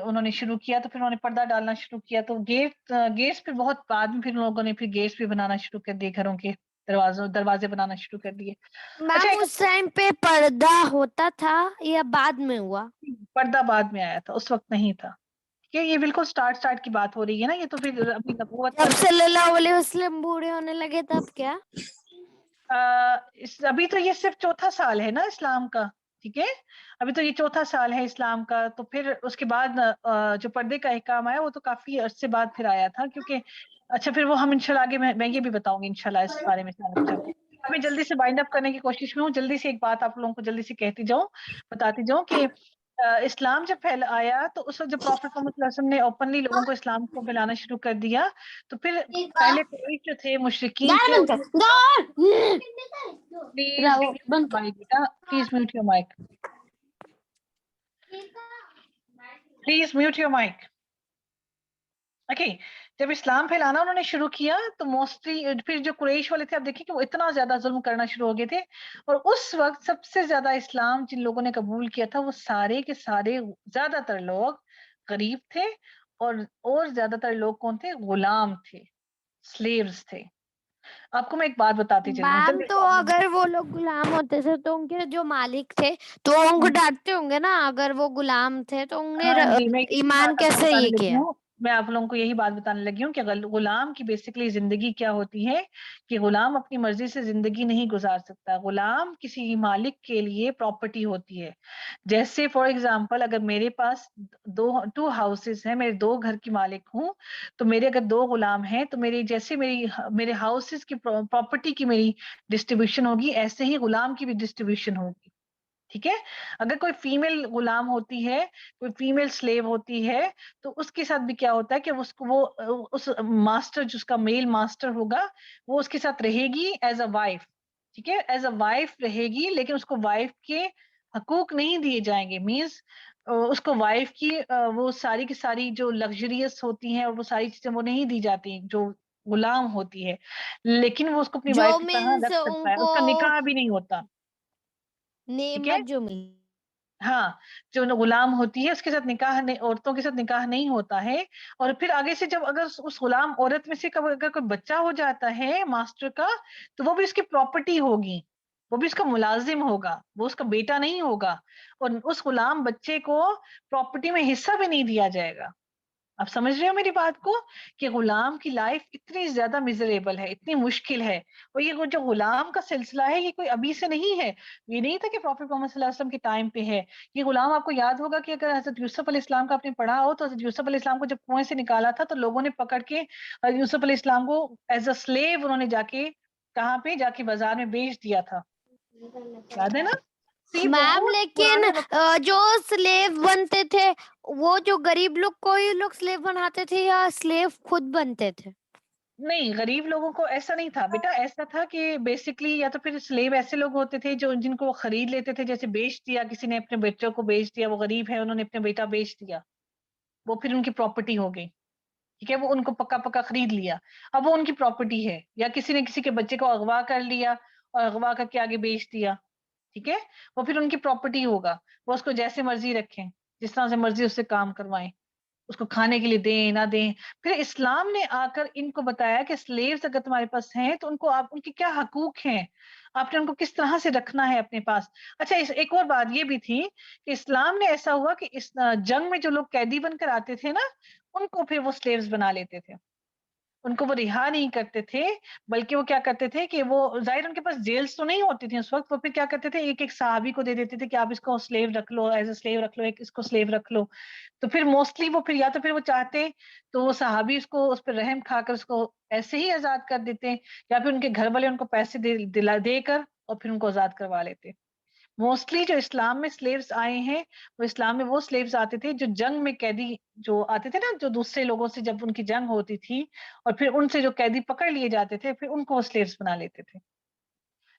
انہوں نے شروع کیا تو پھر انہوں نے پردہ ڈالنا شروع کیا. تو گیٹس پھر بہت بعد میں پھر لوگوں نے پھر گیٹس بھی بنانا شروع کر دیے, گھروں کے دروازے بنانا شروع کر دیے. میم اس ٹائم پہ پردہ ہوتا تھا یا بعد میں ہوا؟ پردہ بعد میں آیا تھا, اس وقت نہیں تھا. یہ بالکل سٹارٹ کی بات ہو رہی ہے نا. یہ تو پھر اپنی نبوت جب صلی اللہ علیہ وسلم بوڑھے ہونے لگے تب کیا؟ ابھی تو یہ صرف 4تھا سال ہے نا اسلام کا. ٹھیک ہے, ابھی تو یہ 4تھا سال ہے اسلام کا. تو پھر اس کے بعد جو پردے کا احکام آیا وہ تو کافی عرصے بعد پھر آیا تھا, کیونکہ اچھا پھر وہ ہم انشاءاللہ آگے میں یہ بھی بتاؤں گی انشاءاللہ اس بارے میں. ابھی جلدی سے بائنڈ اپ کرنے کی کوشش میں ہوں. جلدی سے ایک بات آپ لوگوں کو جلدی سے بتاتی جاؤں کہ اسلام جب آیا تو اس وقت جب پروفٹ محمد صلی اللہ علیہ وسلم نے اوپنلی لوگوں کو اسلام کو پھیلانا شروع کر دیا, تو پھر پہلے قریش جو تھے مشرکین تھے. Please mute your mic. Please mute your mic. Okay, جب اسلام پھیلانا انہوں نے شروع کیا تو موسٹلی پھر جو قریش والے تھے, آپ دیکھیں کہ وہ اتنا زیادہ ظلم کرنا شروع ہو گئے تھے. اور اس وقت سب سے زیادہ اسلام جن لوگوں نے قبول کیا تھا وہ سارے کے سارے زیادہ تر لوگ غریب تھے, اور زیادہ تر لوگ کون تھے؟ غلام تھے, سلیوز تھے. آپ کو میں ایک بات بتاتی چلوں. میم تو اگر وہ لوگ غلام ہوتے تھے تو ان کے جو مالک تھے تو ان کو ڈانٹتے ہوں گے نا. اگر وہ غلام تھے تو ان نے ایمان کیسے یہ کیا؟ میں آپ لوگوں کو یہی بات بتانے لگی ہوں کہ غلام کی بیسیکلی زندگی کیا ہوتی ہے کہ غلام اپنی مرضی سے زندگی نہیں گزار سکتا. غلام کسی مالک کے لیے پراپرٹی ہوتی ہے. جیسے فار ایگزامپل اگر میرے پاس 2 ہاؤسز ہیں, میرے 2 گھر کی مالک ہوں, تو میرے اگر 2 غلام ہیں تو میرے ہاؤسز کی پراپرٹی کی میری ڈسٹریبیوشن ہوگی, ایسے ہی غلام کی بھی ڈسٹریبیوشن ہوگی. ٹھیک ہے, اگر کوئی فیمیل غلام ہوتی ہے, کوئی فیمیل سلیو ہوتی ہے, تو اس کے ساتھ بھی کیا ہوتا ہے کہ اس ماسٹر جو اس کا میل ماسٹر ہوگا وہ اس کے ساتھ رہے گی ایز اے وائف. ٹھیک ہے, ایز اے وائف رہے گی, لیکن اس کو وائف کے حقوق نہیں دیے جائیں گے. مینس اس کو وائف کی وہ ساری کی ساری جو لگژریس ہوتی ہیں اور وہ ساری چیزیں وہ نہیں دی جاتی جو غلام ہوتی ہے, لیکن وہ اس کو اپنی جو وائف کی طرح مینس رکھ ان سکتا ہے. اس کو کا نکاح بھی نہیں ہوتا. ٹھیک ہے, نعمت جو ملی. ہاں, جو غلام ہوتی ہے اس کے ساتھ عورتوں کے ساتھ نکاح نہیں ہوتا ہے. اور پھر آگے سے جب اگر اس غلام عورت میں سے اگر کوئی بچہ ہو جاتا ہے ماسٹر کا, تو وہ بھی اس کی پراپرٹی ہوگی, وہ بھی اس کا ملازم ہوگا, وہ اس کا بیٹا نہیں ہوگا, اور اس غلام بچے کو پراپرٹی میں حصہ بھی نہیں دیا جائے گا. آپ سمجھ رہے ہو میری بات کو کہ غلام کی لائف اتنی زیادہ میزریبل ہے, اتنی مشکل ہے, اور یہ جو غلام کا سلسلہ ہے یہ کوئی ابھی سے نہیں ہے, یہ نہیں تھا کہ پروفیٹ محمد صلی اللہ علیہ وسلم کے ٹائم پہ ہے. یہ غلام آپ کو یاد ہوگا کہ اگر حضرت یوسف علیہ السلام کا آپ نے پڑھا ہو تو حضرت یوسف علیہ السلام کو جب کنویں سے نکالا تھا تو لوگوں نے پکڑ کے حضرت یوسف علیہ السلام کو ایز اے سلیو انہوں نے جا کے کہاں پہ جا کے بازار میں بیچ دیا تھا, یاد ہے نا؟ تو یہ میم بہت لیکن پرانے وقت. جو سلیو بنتے تھے وہ جو غریب لوگ کو ہی لوگ سلیو بناتے تھے یا سلیو خود بنتے تھے؟ نہیں, غریب لوگوں کو ایسا نہیں تھا بیٹا, ایسا تھا کہ بیسکلی یا تو پھر سلیو ایسے لوگ ہوتے تھے جو جن کو وہ خرید لیتے تھے, جیسے بیچ دیا کسی نے اپنے بچوں کو بیچ دیا, وہ غریب ہے انہوں نے اپنا بیٹا بیچ دیا, وہ پھر ان کی پراپرٹی ہو گئی, ٹھیک ہے, وہ ان کو پکا پکا خرید لیا, اب وہ ان کی پراپرٹی ہے. یا کسی نے کسی کے بچے کو اغوا کر لیا اور اغوا کر کے آگے بیچ دیا, ٹھیک ہے, وہ پھر ان کی پراپرٹی ہوگا, وہ اس کو جیسے مرضی رکھیں, جس طرح سے مرضی اس سے کام کروائیں, اس کو کھانے کے لیے دیں نہ دیں. پھر اسلام نے آ کر ان کو بتایا کہ سلیوز اگر تمہارے پاس ہیں تو ان کو آپ ان کے کیا حقوق ہیں, آپ نے ان کو کس طرح سے رکھنا ہے اپنے پاس. اچھا, ایک اور بات یہ بھی تھی کہ اسلام نے ایسا ہوا کہ اس جنگ میں جو لوگ قیدی بن کر آتے تھے نا, ان کو پھر وہ سلیوز بنا لیتے تھے, ان کو وہ رہا نہیں کرتے تھے, بلکہ وہ کیا کرتے تھے کہ وہ ظاہر ان کے پاس جیلز تو نہیں ہوتی تھی اس وقت, وہ پھر کیا کرتے تھے ایک ایک صحابی کو دے دیتے تھے کہ آپ اس کو سلیو رکھ لو, ایز اے سلیو رکھ لو, ایک اس کو سلیو رکھ لو. تو پھر موسٹلی وہ پھر یا تو پھر وہ چاہتے تو وہ صحابی اس کو اس پہ رحم کھا کر اس کو ایسے ہی آزاد کر دیتے, یا پھر ان کے گھر والے ان کو پیسے دے کر اور پھر ان کو آزاد کروا لیتے. موسٹلی جو اسلام میں سلیوز آئے ہیں وہ اسلام میں وہ سلیوز آتے تھے جو جنگ میں قیدی جو آتے تھے نا, جو دوسرے لوگوں سے جب ان کی جنگ ہوتی تھی اور پھر ان سے جو قیدی پکڑ لیے جاتے تھے پھر ان کو وہ سلیوز بنا لیتے تھے.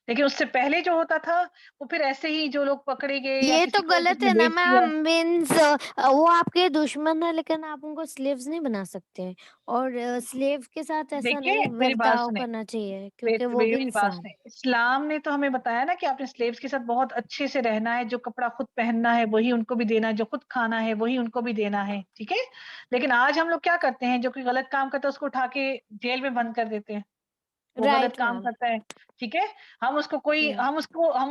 لیکن اس سے پہلے جو ہوتا تھا وہ پھر ایسے ہی جو لوگ پکڑے گئے یا یہ تو کسی کو کسی غلط نے ہے نا بیچ دیا. میم, مینس وہ آپ کے دشمن ہے لیکن آپ ان کو سلیوز نہیں بنا سکتے, اور سلیو کے ساتھ ایسا دیکھیے نہیں میری بات برتاؤ سنیں, کرنا چاہیے کیونکہ وہ بھی میری بات انسان. سنیں, اسلام نے تو ہمیں بتایا نا کہ آپ نے سلیوز کے ساتھ بہت اچھے سے رہنا ہے, جو کپڑا خود پہننا ہے وہی ان کو بھی دینا ہے, جو خود کھانا ہے وہی ان کو بھی دینا ہے, ٹھیک ہے. لیکن آج ہم لوگ کیا کرتے ہیں, جو کوئی غلط کام کرتا ہے اس کو اٹھا کے جیل میں بند کر دیتے ہیں, وہ غلط رائٹ کام میم. کرتا ہے, ٹھیک ہے, ہم اس کو کوئی ہم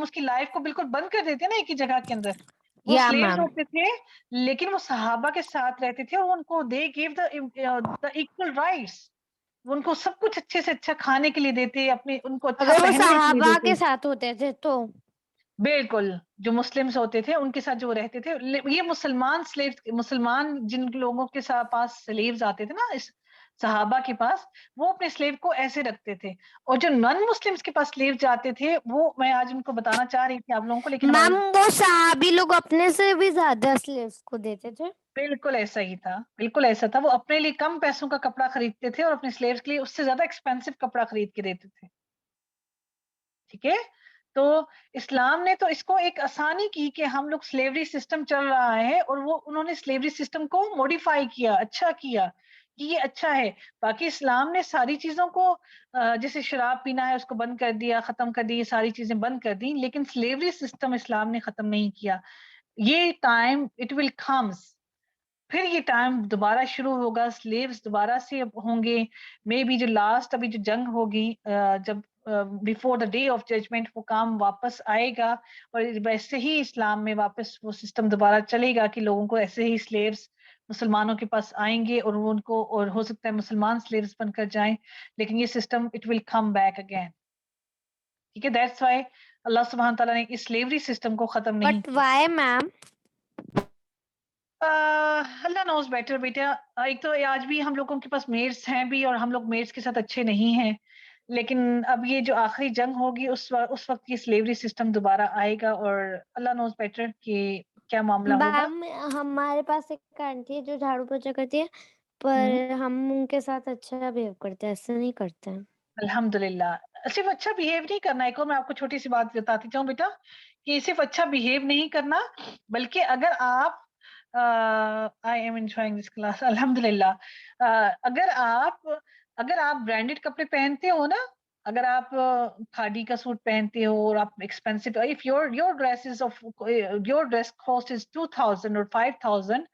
اس کی لائف کو بالکل بند کر دیتے ہیں نا ایک ہی جگہ کے اندر. وہ یا سلیوز میم, ہوتے تھے لیکن وہ صحابہ کے ساتھ رہتے تھے, ان کو دے گیو دا ایکول رائٹس, ان کو سب کچھ اچھے سے اچھا کھانے کے لیے دیتے, اپنے ان کو اچھا اگر وہ پہننے کے لیے صحابہ دیتے. کے ساتھ ہوتے تھے تو بالکل, جو مسلمز ہوتے تھے ان کے ساتھ جو رہتے تھے, یہ مسلمان سلیو, مسلمان جن لوگوں کے پاس سلیوز آتے تھے نا اس صحابہ کے پاس, وہ اپنے سلیو کو ایسے رکھتے تھے. اور جو نان مسلمز کے پاس سلیو جاتے تھے وہ میں آج ان کو بتانا چاہ رہی تھی آپ لوگوں کو, لیکن میم ہمارے وہ صحابی لوگ اپنے سے بھی زیادہ سلیوز کو دیتے تھے. بالکل ایسا ہی تھا, بالکل ایسا تھا, وہ اپنے لیے کم پیسوں کا کپڑا خریدتے تھے اور اپنے سلیوز کے لیے اس سے زیادہ ایکسپینسو کپڑا خرید کے دیتے تھے, ٹھیک ہے. تو اسلام نے تو اس کو ایک آسانی کی کہ ہم لوگ سلیوری سسٹم چل رہا ہے اور وہ انہوں نے سلیوری سسٹم کو موڈیفائی کیا, اچھا کیا کہ یہ اچھا ہے. باقی اسلام نے ساری چیزوں کو جیسے شراب پینا ہے اس کو بند کر دیا, ختم کر دی, یہ ساری چیزیں بند کر دی, لیکن سلیوری سسٹم اسلام نے ختم نہیں کیا. یہ ٹائم اٹ ول کمز, پھر یہ ٹائم دوبارہ شروع ہوگا, سلیوز دوبارہ سے ہوں گے, مے بی جو لاسٹ ابھی جو جنگ ہوگی جب before the day of judgment وہ کام واپس آئے گا, اور ویسے ہی اسلام میں واپس وہ سسٹم دوبارہ چلے گا کہ لوگوں کو ایسے ہی سلیوز مسلمانوں کے پاس آئیں گے اور وہ ان کو, اور ہو سکتا ہے مسلمان سلیوز بن کر جائیں, لیکن یہ system it will come back again, ٹھیک ہے. دیٹس وائی اللہ سبحانہ تعالیٰ نے اس سلیوری سسٹم کو ختم نہیں بٹ کیا. وائی میم؟ اللہ نوز بیٹر بیٹا, ایک تو آج بھی ہم لوگوں کے پاس میڈس ہیں بھی اور ہم لوگ میڈس کے ساتھ اچھے نہیں ہیں, لیکن اب یہ جو آخری جنگ ہوگی اس وقت یہ سلیوری سسٹم دوبارہ آئے گا, اور اللہ نوز بیٹر کہ کیا معاملہ ہوگا. میم ہمارے پاس ایک آنٹی ہے جو جھاڑو پوچھا کرتی ہے, پر ہم ان کے ساتھ اچھا بہیو کرتے ہیں, ایسا نہیں کرتے ہیں. الحمدللہ, صرف اچھا بہیو نہیں کرنا. ایک اور میں آپ کو چھوٹی سی بات بتاتی چاہوں بیٹا, کہ صرف اچھا بہیو نہیں کرنا, بلکہ اگر آپ I am enjoying this class, الحمدللہ, اگر آپ برانڈیڈ کپڑے پہنتے ہو نا, اگر آپ کھادی کا سوٹ پہنتے ہو اور آپ expensive, if your dress cost is 2000 or 5000,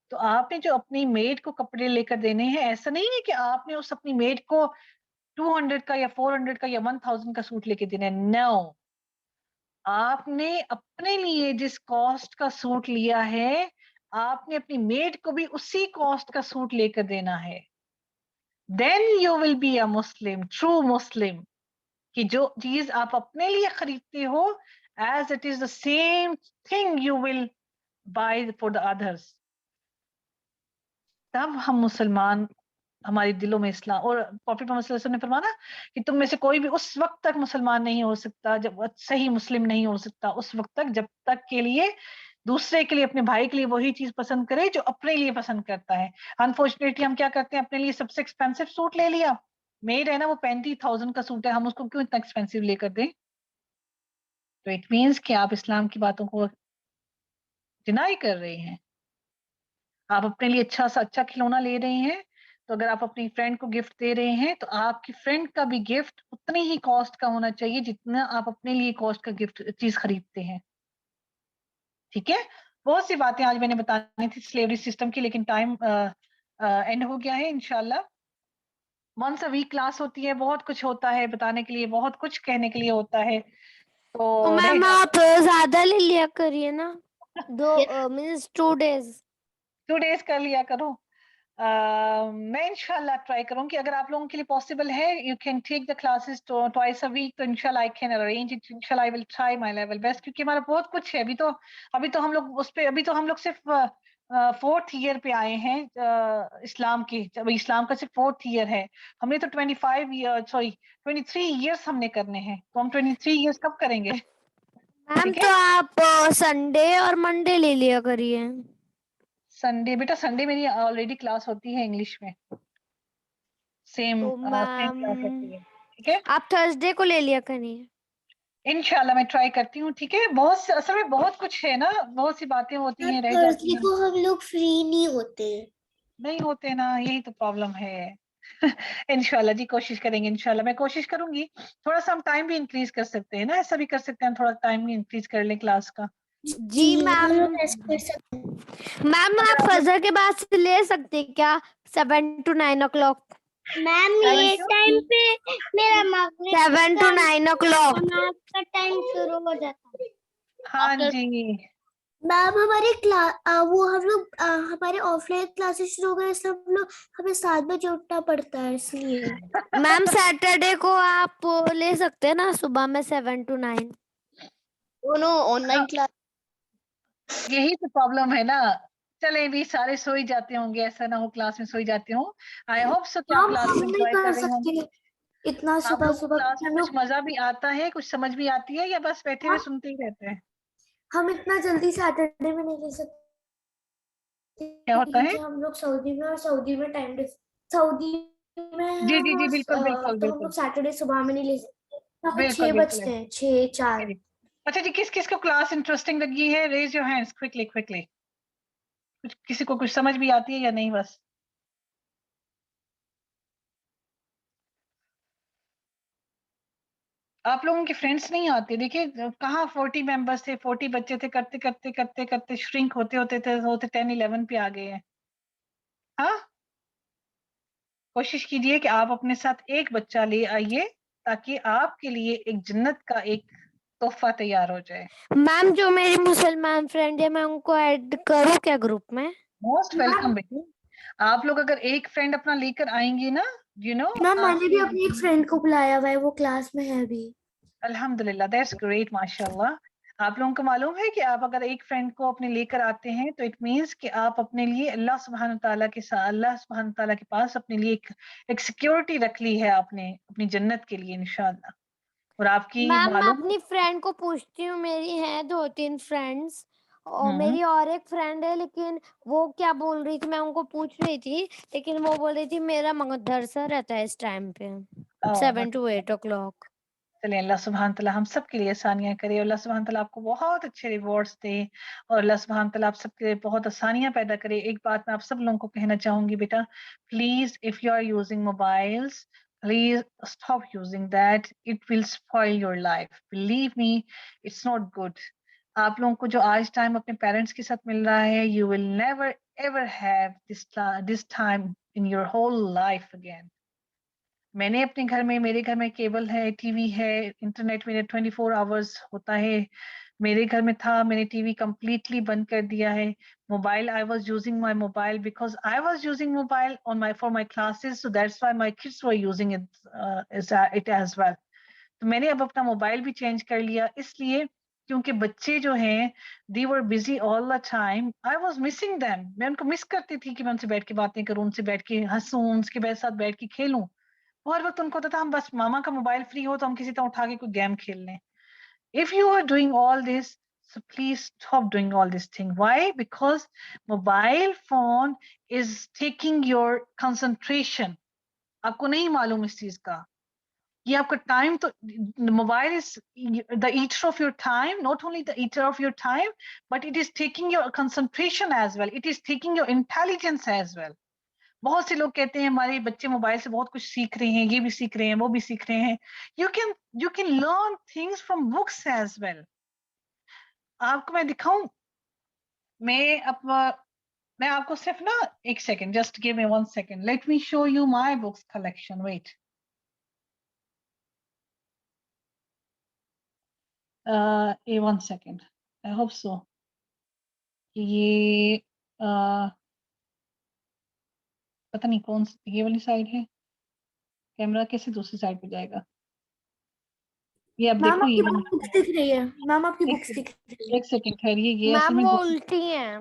تو آپ نے جو اپنی میڈ کو کپڑے لے کر دینے ہیں, ایسا نہیں ہے کہ آپ نے اس اپنی میڈ کو 200 کا یا 400 کا یا 1000 کا سوٹ لے کے دینا ہے. نو, آپ نے اپنے لیے جس کاسٹ کا سوٹ لیا ہے آپ نے اپنی میڈ کو بھی اسی کاسٹ کا سوٹ لے کر دینا ہے. Then you will be a Muslim, true Muslim, کہ جو چیز آپ اپنے لیے خریدتے ہو as it is the same thing you will buy for the others. تب ہم مسلمان, ہمارے دلوں میں اسلام. اور پروفیٹ محمد صلی اللہ علیہ وسلم نے فرمایا کہ تم میں سے کوئی بھی اس وقت تک مسلمان نہیں ہو سکتا, جب صحیح مسلم نہیں ہو سکتا اس وقت تک, جب تک کے لیے دوسرے کے لیے, اپنے بھائی کے لیے وہی چیز پسند کرے جو اپنے لیے پسند کرتا ہے. انفارچونیٹلی ہم کیا کرتے ہیں, اپنے لیے سب سے ایکسپینسو سوٹ لے لیا, میڈ ہے نا وہ 35,000 کا سوٹ ہے, ہم اس کو کیوں اتنا ایکسپینسو لے کر دیں؟ تو اٹ مینس کہ آپ اسلام کی باتوں کو ڈینائی کر رہے ہیں. آپ اپنے لیے اچھا سا اچھا کھلونا لے رہے ہیں, تو اگر آپ اپنی فرینڈ کو گفٹ دے رہے ہیں تو آپ کی فرینڈ کا بھی گفٹ اتنی ہی کاسٹ کا ہونا چاہیے جتنا آپ اپنے لیے کاسٹ کا گفٹ چیز خریدتے ہیں. ٹھیک ہے, بہت سی باتیں آج میں نے بتانی تھی سلیوری سسٹم کی, لیکن ٹائم اینڈ ہو گیا ہے. انشاءاللہ ونس اے ویک کلاس ہوتی ہے, بہت کچھ ہوتا ہے بتانے کے لیے, بہت کچھ کہنے کے لیے ہوتا ہے. تو میم آپ زیادہ لے لیا کریے نا, 2 days. 2 days کر لیا کرو. میں انشاءاللہ ٹرائی کروں کہ اگر آپ لوگوں کے لیے پاسبل ہے, you can take the classes twice a week, تو انشاءاللہ آئی کین ارینج اٹ, انشاءاللہ I will try my level best, کیونکہ ہمارا بہت کچھ ہے. ابھی تو ہم لوگ اس پہ, ابھی تو ہم لوگ صرف 4th year پہ آئے ہیں اسلام کے. اسلام کا صرف 4th year ہے, ہم نے تو 23 years ہم نے کرنے ہیں, تو ہم 23 years کب کریں گے؟ میم تو آپ سنڈے اور منڈے لے لیا کریے. سنڈے بیٹا, سنڈے میری آلریڈی کلاس ہوتی ہے انگلش میں, سیم تو کلاس میم ہوتی ہے. ٹھیک ہے, آپ تھرسڈے کو لے لیا کریے. انشاءاللہ میں ٹرائی کرتی ہوں. ٹھیک ہے, اصل میں بہت کچھ ہے نا, بہت سی باتیں ہوتی ہیں رہ جاتی ہیں. کو ہم لوگ فری نہیں ہوتے. نہیں ہوتے نا, یہی تو پرابلم ہے. انشاءاللہ جی کوشش کریں گے, انشاءاللہ میں کوشش کروں گی. تھوڑا سا ہم ٹائم بھی انکریز کر سکتے ہیں نا, ایسا بھی کر سکتے ہیں, تھوڑا ٹائم بھی انکریز کر لیں کلاس کا. جی میم. میم آپ فجر کے بعد سے لے سکتے کیا, 7 to 9 o'clock. میم یہ ٹائم پہ میرا 7 to 9 o'clock. کا ٹائم شروع ہو جاتا ہے. ہاں جی, میم ہمارے وہ ہم لوگ ہمارے آف لائن کلاسز شروع ہو گئے, اس لیے ہم لوگ ہمیں 7 بجے اٹھنا پڑتا ہے, اس لیے. میم سیٹرڈے کو آپ لے سکتے ہیں نا صبح میں 7 to 9. دونوں آن لائن کلاس. یہی تو پرابلم ہے نا. چلے بھی سارے سوئی جاتے ہوں گے, ایسا نہ ہو کلاس میں سوئی جاتے ہوں. آئی ہوپ سو کہ آپ کلاس ہم میں نہیں انجوائے کر کر رہے ہوں گے. سکتے اتنا آپ صبح لوگوں کو صبح. کلاس میں ہم کچھ لوگ مزہ بھی آتا ہے, کچھ سمجھ بھی آتی ہے, یا بس بیٹھے ہوئے سنتے ہی رہتے ہیں؟ ہم اتنا جلدی سیٹرڈے میں نہیں لے سکتے کیا ہوتا ہے؟ کیونکہ ہم لوگ سعودی میں, اور سعودی میں ٹائم سعودی میں جی ہم, جی جی, بالکل بالکل تو ہم بالکل لوگ سیٹرڈے صبح میں نہیں لے سکتے. ہمیں بالکل 6 بالکل. بجتے ہیں, 6-4. اچھا جی, کس کس کو کلاس انٹرسٹنگ لگی ہے؟ Raise your hands quickly. کسی کو کچھ سمجھ بھی آتی ہے یا نہیں؟ بس آپ لوگوں کے فرینڈس نہیں آتے. دیکھیں کہاں 40 ممبرس تھے, 40 بچے تھے, کرتے کرتے کرتے کرتے شرنک ہوتے 10-11 پہ آ گئے ہیں. ہاں, کوشش کیجئے کہ آپ اپنے ساتھ ایک بچہ لے آئیے, تاکہ آپ کے لیے ایک جنت کا ایک تحفہ تیار ہو جائے. میم جو میری مسلمان فرینڈ ہے, میں ان کو ایڈ کروں کیا گروپ میں؟ موسٹ ویلکم بیٹی. آپ لوگ اگر ایک فرینڈ اپنا لے کر آئیں گے نا, میم میں نے بھی اپنی ایک فرینڈ کو بلایا ہوا ہے, وہ کلاس میں ہے ابھی. الحمدللہ, دیٹس گریٹ, ماشاء اللہ. آپ لوگوں کو معلوم ہے کہ آپ اگر ایک فرینڈ کو اپنے لے کر آتے ہیں تو اٹ مینس کہ آپ اپنے لیے اللہ سبحانہ تعالیٰ کے ساتھ, اللہ سبحانہ تعالیٰ کے پاس اپنے لیے ایک سیکیورٹی رکھ لی ہے آپ نے اپنی جنت کے لیے انشاءاللہ. اور آپ کی میم میں معلوم اپنی فرینڈ کو پوچھتی ہوں, میری ہیں 2-3 فرینڈس, اور ہوں میری اور ایک فرینڈ ہے, لیکن وہ کیا بول رہی تھی, میں ان کو پوچھ رہی تھی, لیکن وہ بول رہی تھی میرا مدرسہ رہتا ہے اس ٹائم پہ 7 to 8 o'clock. چلیں, اللہ سبحانہ تعالیٰ ہم سب کے لیے آسانیاں کرے, اللہ سبحانہ تعالیٰ آپ کو بہت اچھے ریوارڈز دے, اور اللہ سبحانہ تعالیٰ آپ سب کے لیے بہت آسانیاں پیدا کرے. ایک بات میں آپ سب لوگوں کو کہنا چاہوں گی بیٹا, please if you are using mobiles, please stop using that. It will spoil your life. Believe me, it's not good. آپ لوگوں کو جو آج ٹائم اپنے پیرنٹس کے ساتھ مل رہا ہے, you will never ever have this time in your whole life again. میں نے اپنے گھر میں, میرے گھر میں کیبل ہے, ٹی وی ہے, انٹرنیٹ میرے 24 hours ہوتا ہے. میرے گھر میں تھا, میں نے ٹی وی کمپلیٹلی بند کر دیا ہے. mobile. I was using my mobile because I was using mobile for my classes, so that's why my kids were using it as well. تو میں نے اب اپنا موبائل بھی چینج کر لیا اس لیے کیونکہ بچے جو ہیں they were busy all the time. I was missing them. میں ان کو مس کرتی تھی کہ میں ان سے بیٹھ کے باتیں کروں, ان سے بیٹھ کے ہنسوں, ان کے ساتھ بیٹھ کے کھیلوں. ہر وقت ان کو ہوتا تھا ہم بس ماما کا موبائل فری ہو تو ہم کسی طرح اٹھا کے کوئی گیم کھیل لیں. If you are doing all this, so please stop doing all this thing. Why? Because mobile phone is taking your concentration. آپ کو نہیں معلوم اس چیز کا. یہ آپ کا ٹائم تو mobile is the eater of your time, not only the eater of your time, but it is taking your concentration as well, it is taking your intelligence as well. بہت سے لوگ کہتے ہیں ہمارے بچے موبائل سے بہت کچھ سیکھ رہے ہیں, یہ بھی سیکھ رہے ہیں, وہ بھی سیکھ رہے ہیں. You can learn things from books as well. آپ کو میں دکھاؤں, میں آپ کو صرف نا ایک second, just give me 1 second, let me show you my books collection. Wait, one second. I hope so. یہ پتہ نہیں کون سی یہ والی سائڈ ہے, کیمرہ کیسے دوسری سائڈ پہ جائے گا. یہ اب دیکھو, یہ بکس دکھ رہی ہے میم, آپ کی بکس دکھ رہی ہے. ایک سیکنڈ ٹھہریے, یہ اصل میم میں وہ الٹی ہیں.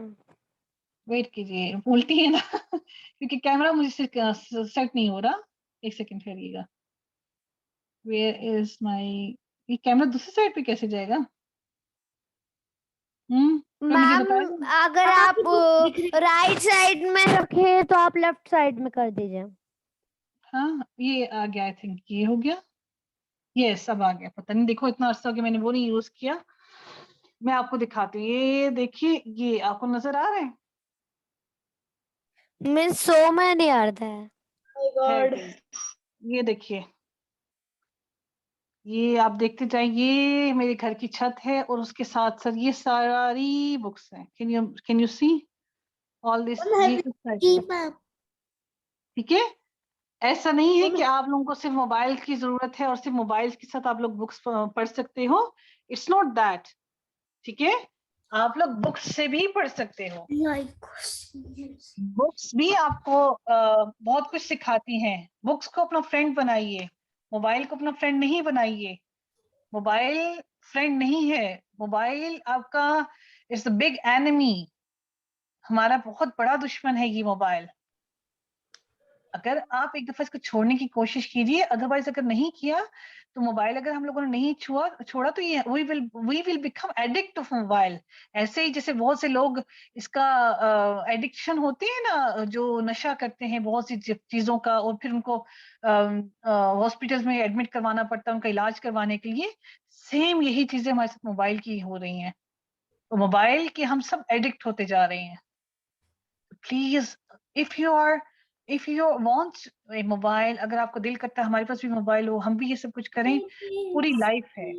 ویٹ کیجیے, الٹی ہے نا کیونکہ کیمرہ مجھے سیٹ نہیں ہو رہا. ایک سیکنڈ ٹھہریے گا. ویئر از مائی, یہ کیمرہ دوسری سائڈ پہ کیسے جائے گا؟ میم اگر آپ رائٹ سائڈ میں رکھے تو آپ لیفٹ سائڈ میں کر دیجیے. ہاں یہ آ گیا, آئی تھنک یہ ہو گیا. یس اب آ گیا. پتہ نہیں, دیکھو اتنا عرصہ ہو گیا میں نے وہ نہیں یوز کیا. میں آپ کو دکھاتی ہوں, یہ دیکھیے, یہ آپ کو نظر آ رہے ہیں؟ میں سو میں نہیں آ رہا ہے. یہ دیکھیے, یہ آپ دیکھتے جائیں, یہ میرے گھر کی چھت ہے اور اس کے ساتھ ساتھ یہ ساری بکس ہیں. کین یو سی آل دس؟ ٹھیک ہے, ایسا نہیں ہے کہ آپ لوگوں کو صرف موبائل کی ضرورت ہے اور صرف موبائل کے ساتھ آپ لوگ بکس پڑھ سکتے ہو. It's not that. ٹھیک ہے, آپ لوگ بکس سے بھی پڑھ سکتے ہو. بکس بھی آپ کو بہت کچھ سکھاتی ہیں. بکس کو اپنا فرینڈ بنائیے, موبائل کو اپنا فرینڈ نہیں بنائیے. موبائل فرینڈ نہیں ہے, موبائل آپ کا اٹس اے بگ اینمی. ہمارا بہت بڑا دشمن ہے یہ موبائل. اگر آپ ایک دفعہ اس کو چھوڑنے کی کوشش کیجیے, ادروائز اگر نہیں کیا تو موبائل اگر ہم لوگوں نے نہیں چھوڑا تو یہ we will become addict of mobile. ایسے ہی جیسے بہت سے لوگ اس کا ایڈکشن ہوتے ہیں نا, جو نشہ کرتے ہیں بہت سی چیزوں کا, اور پھر ان کو ہاسپٹل میں ایڈمٹ کروانا پڑتا ہے ان کا علاج کروانے کے لیے. سیم یہی چیزیں ہمارے ساتھ موبائل کی ہو رہی ہیں. تو موبائل کے ہم سب ایڈکٹ ہوتے جا رہے ہیں. Please if you want a mobile, اگر آپ کو دل کرتا ہے ہمارے پاس بھی موبائل ہو, ہم بھی یہ سب کچھ کریں, پوری لائف ہے.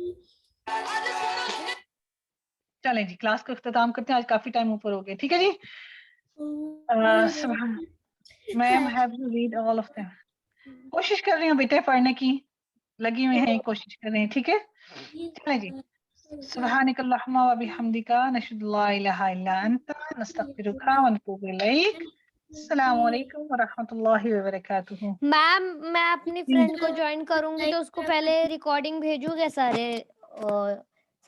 چلیں جی, کلاس کا اختتام کرتے ہیں, آج کافی ٹائم اوپر ہو گیا. ٹھیک ہے جی. Ma'am have you read all of them. کوشش کر رہی ہوں بیٹے پڑھنے کی, لگی ہوئی ہیں, کوشش کر رہے ہیں. ٹھیک ہے, چلیں جی. سبحانک اللہم و بحمدک, نشہد لا الہ الا انت, نستغفرک ونتوب الیک. السلام علیکم ورحمۃ اللہ وبرکاتہ. میم میں اپنی فرینڈ کو جوائن کروں گی تو اس کو پہلے ریکارڈنگ بھیجوں گے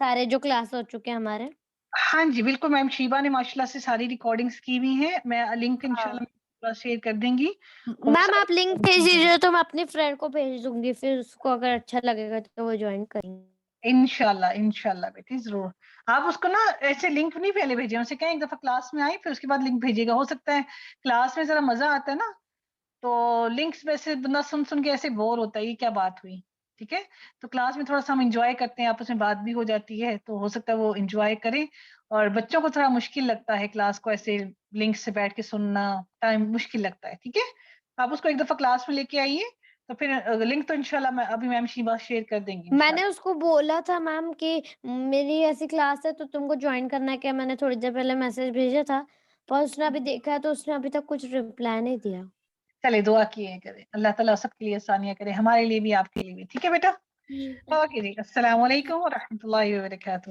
سارے جو کلاس ہو چکے ہیں ہمارے. ہاں جی بالکل میم, شیبہ نے ماشاء اللہ سے ساری ریکارڈنگز کی ہوئی ہیں. میں لنک انشاءاللہ شیئر کر دیں گی. میم آپ لنک بھیج دیجیے تو میں اپنی فرینڈ کو بھیج دوں گی, پھر اس کو اگر اچھا لگے گا تو وہ جوائن کریں گے. انشاءاللہ بیٹی ضرور. آپ اس کو نا ایسے لنک نہیں پہلے بھیجیں, اسے کہیں ایک دفعہ کلاس میں آئی پھر اس کے بعد لنک بھیجے گا. ہو سکتا ہے کلاس میں ذرا مزہ آتا ہے نا, تو لنکس میں سے بندہ سن کے ایسے بور ہوتا ہے, یہ کیا بات ہوئی. ٹھیک ہے, تو کلاس میں تھوڑا سا ہم انجوائے کرتے ہیں, آپس میں بات بھی ہو جاتی ہے, تو ہو سکتا ہے وہ انجوائے کریں. اور بچوں کو تھوڑا مشکل لگتا ہے کلاس کو ایسے لنک سے بیٹھ کے سننا, ٹائم مشکل لگتا ہے. ٹھیک ہے, آپ اس کو ایک دفعہ کلاس میں لے کے آئیے, تو پھر لنک تو انشاءاللہ میں ابھی میم شیبہ شیئر کر دیں گی. میں نے اس کو بولا تھا میم کہ میری ایسی کلاس ہے تو تم کو جوائن کرنا ہے کیا. میں نے تھوڑی دیر پہلے میسج بھیجا تھا, پر اس نے ابھی دیکھا تو اس نے ابھی تک کچھ رپلائی نہیں دیا. چلے دعا کیے کرے, اللہ تعالیٰ سب کے لیے آسانیاں کرے, ہمارے لیے بھی آپ کے لیے بھی. ٹھیک ہے بیٹا, اوکے جی. السلام علیکم ورحمۃ اللہ وبرکاتہ.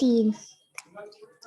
3।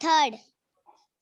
3rd।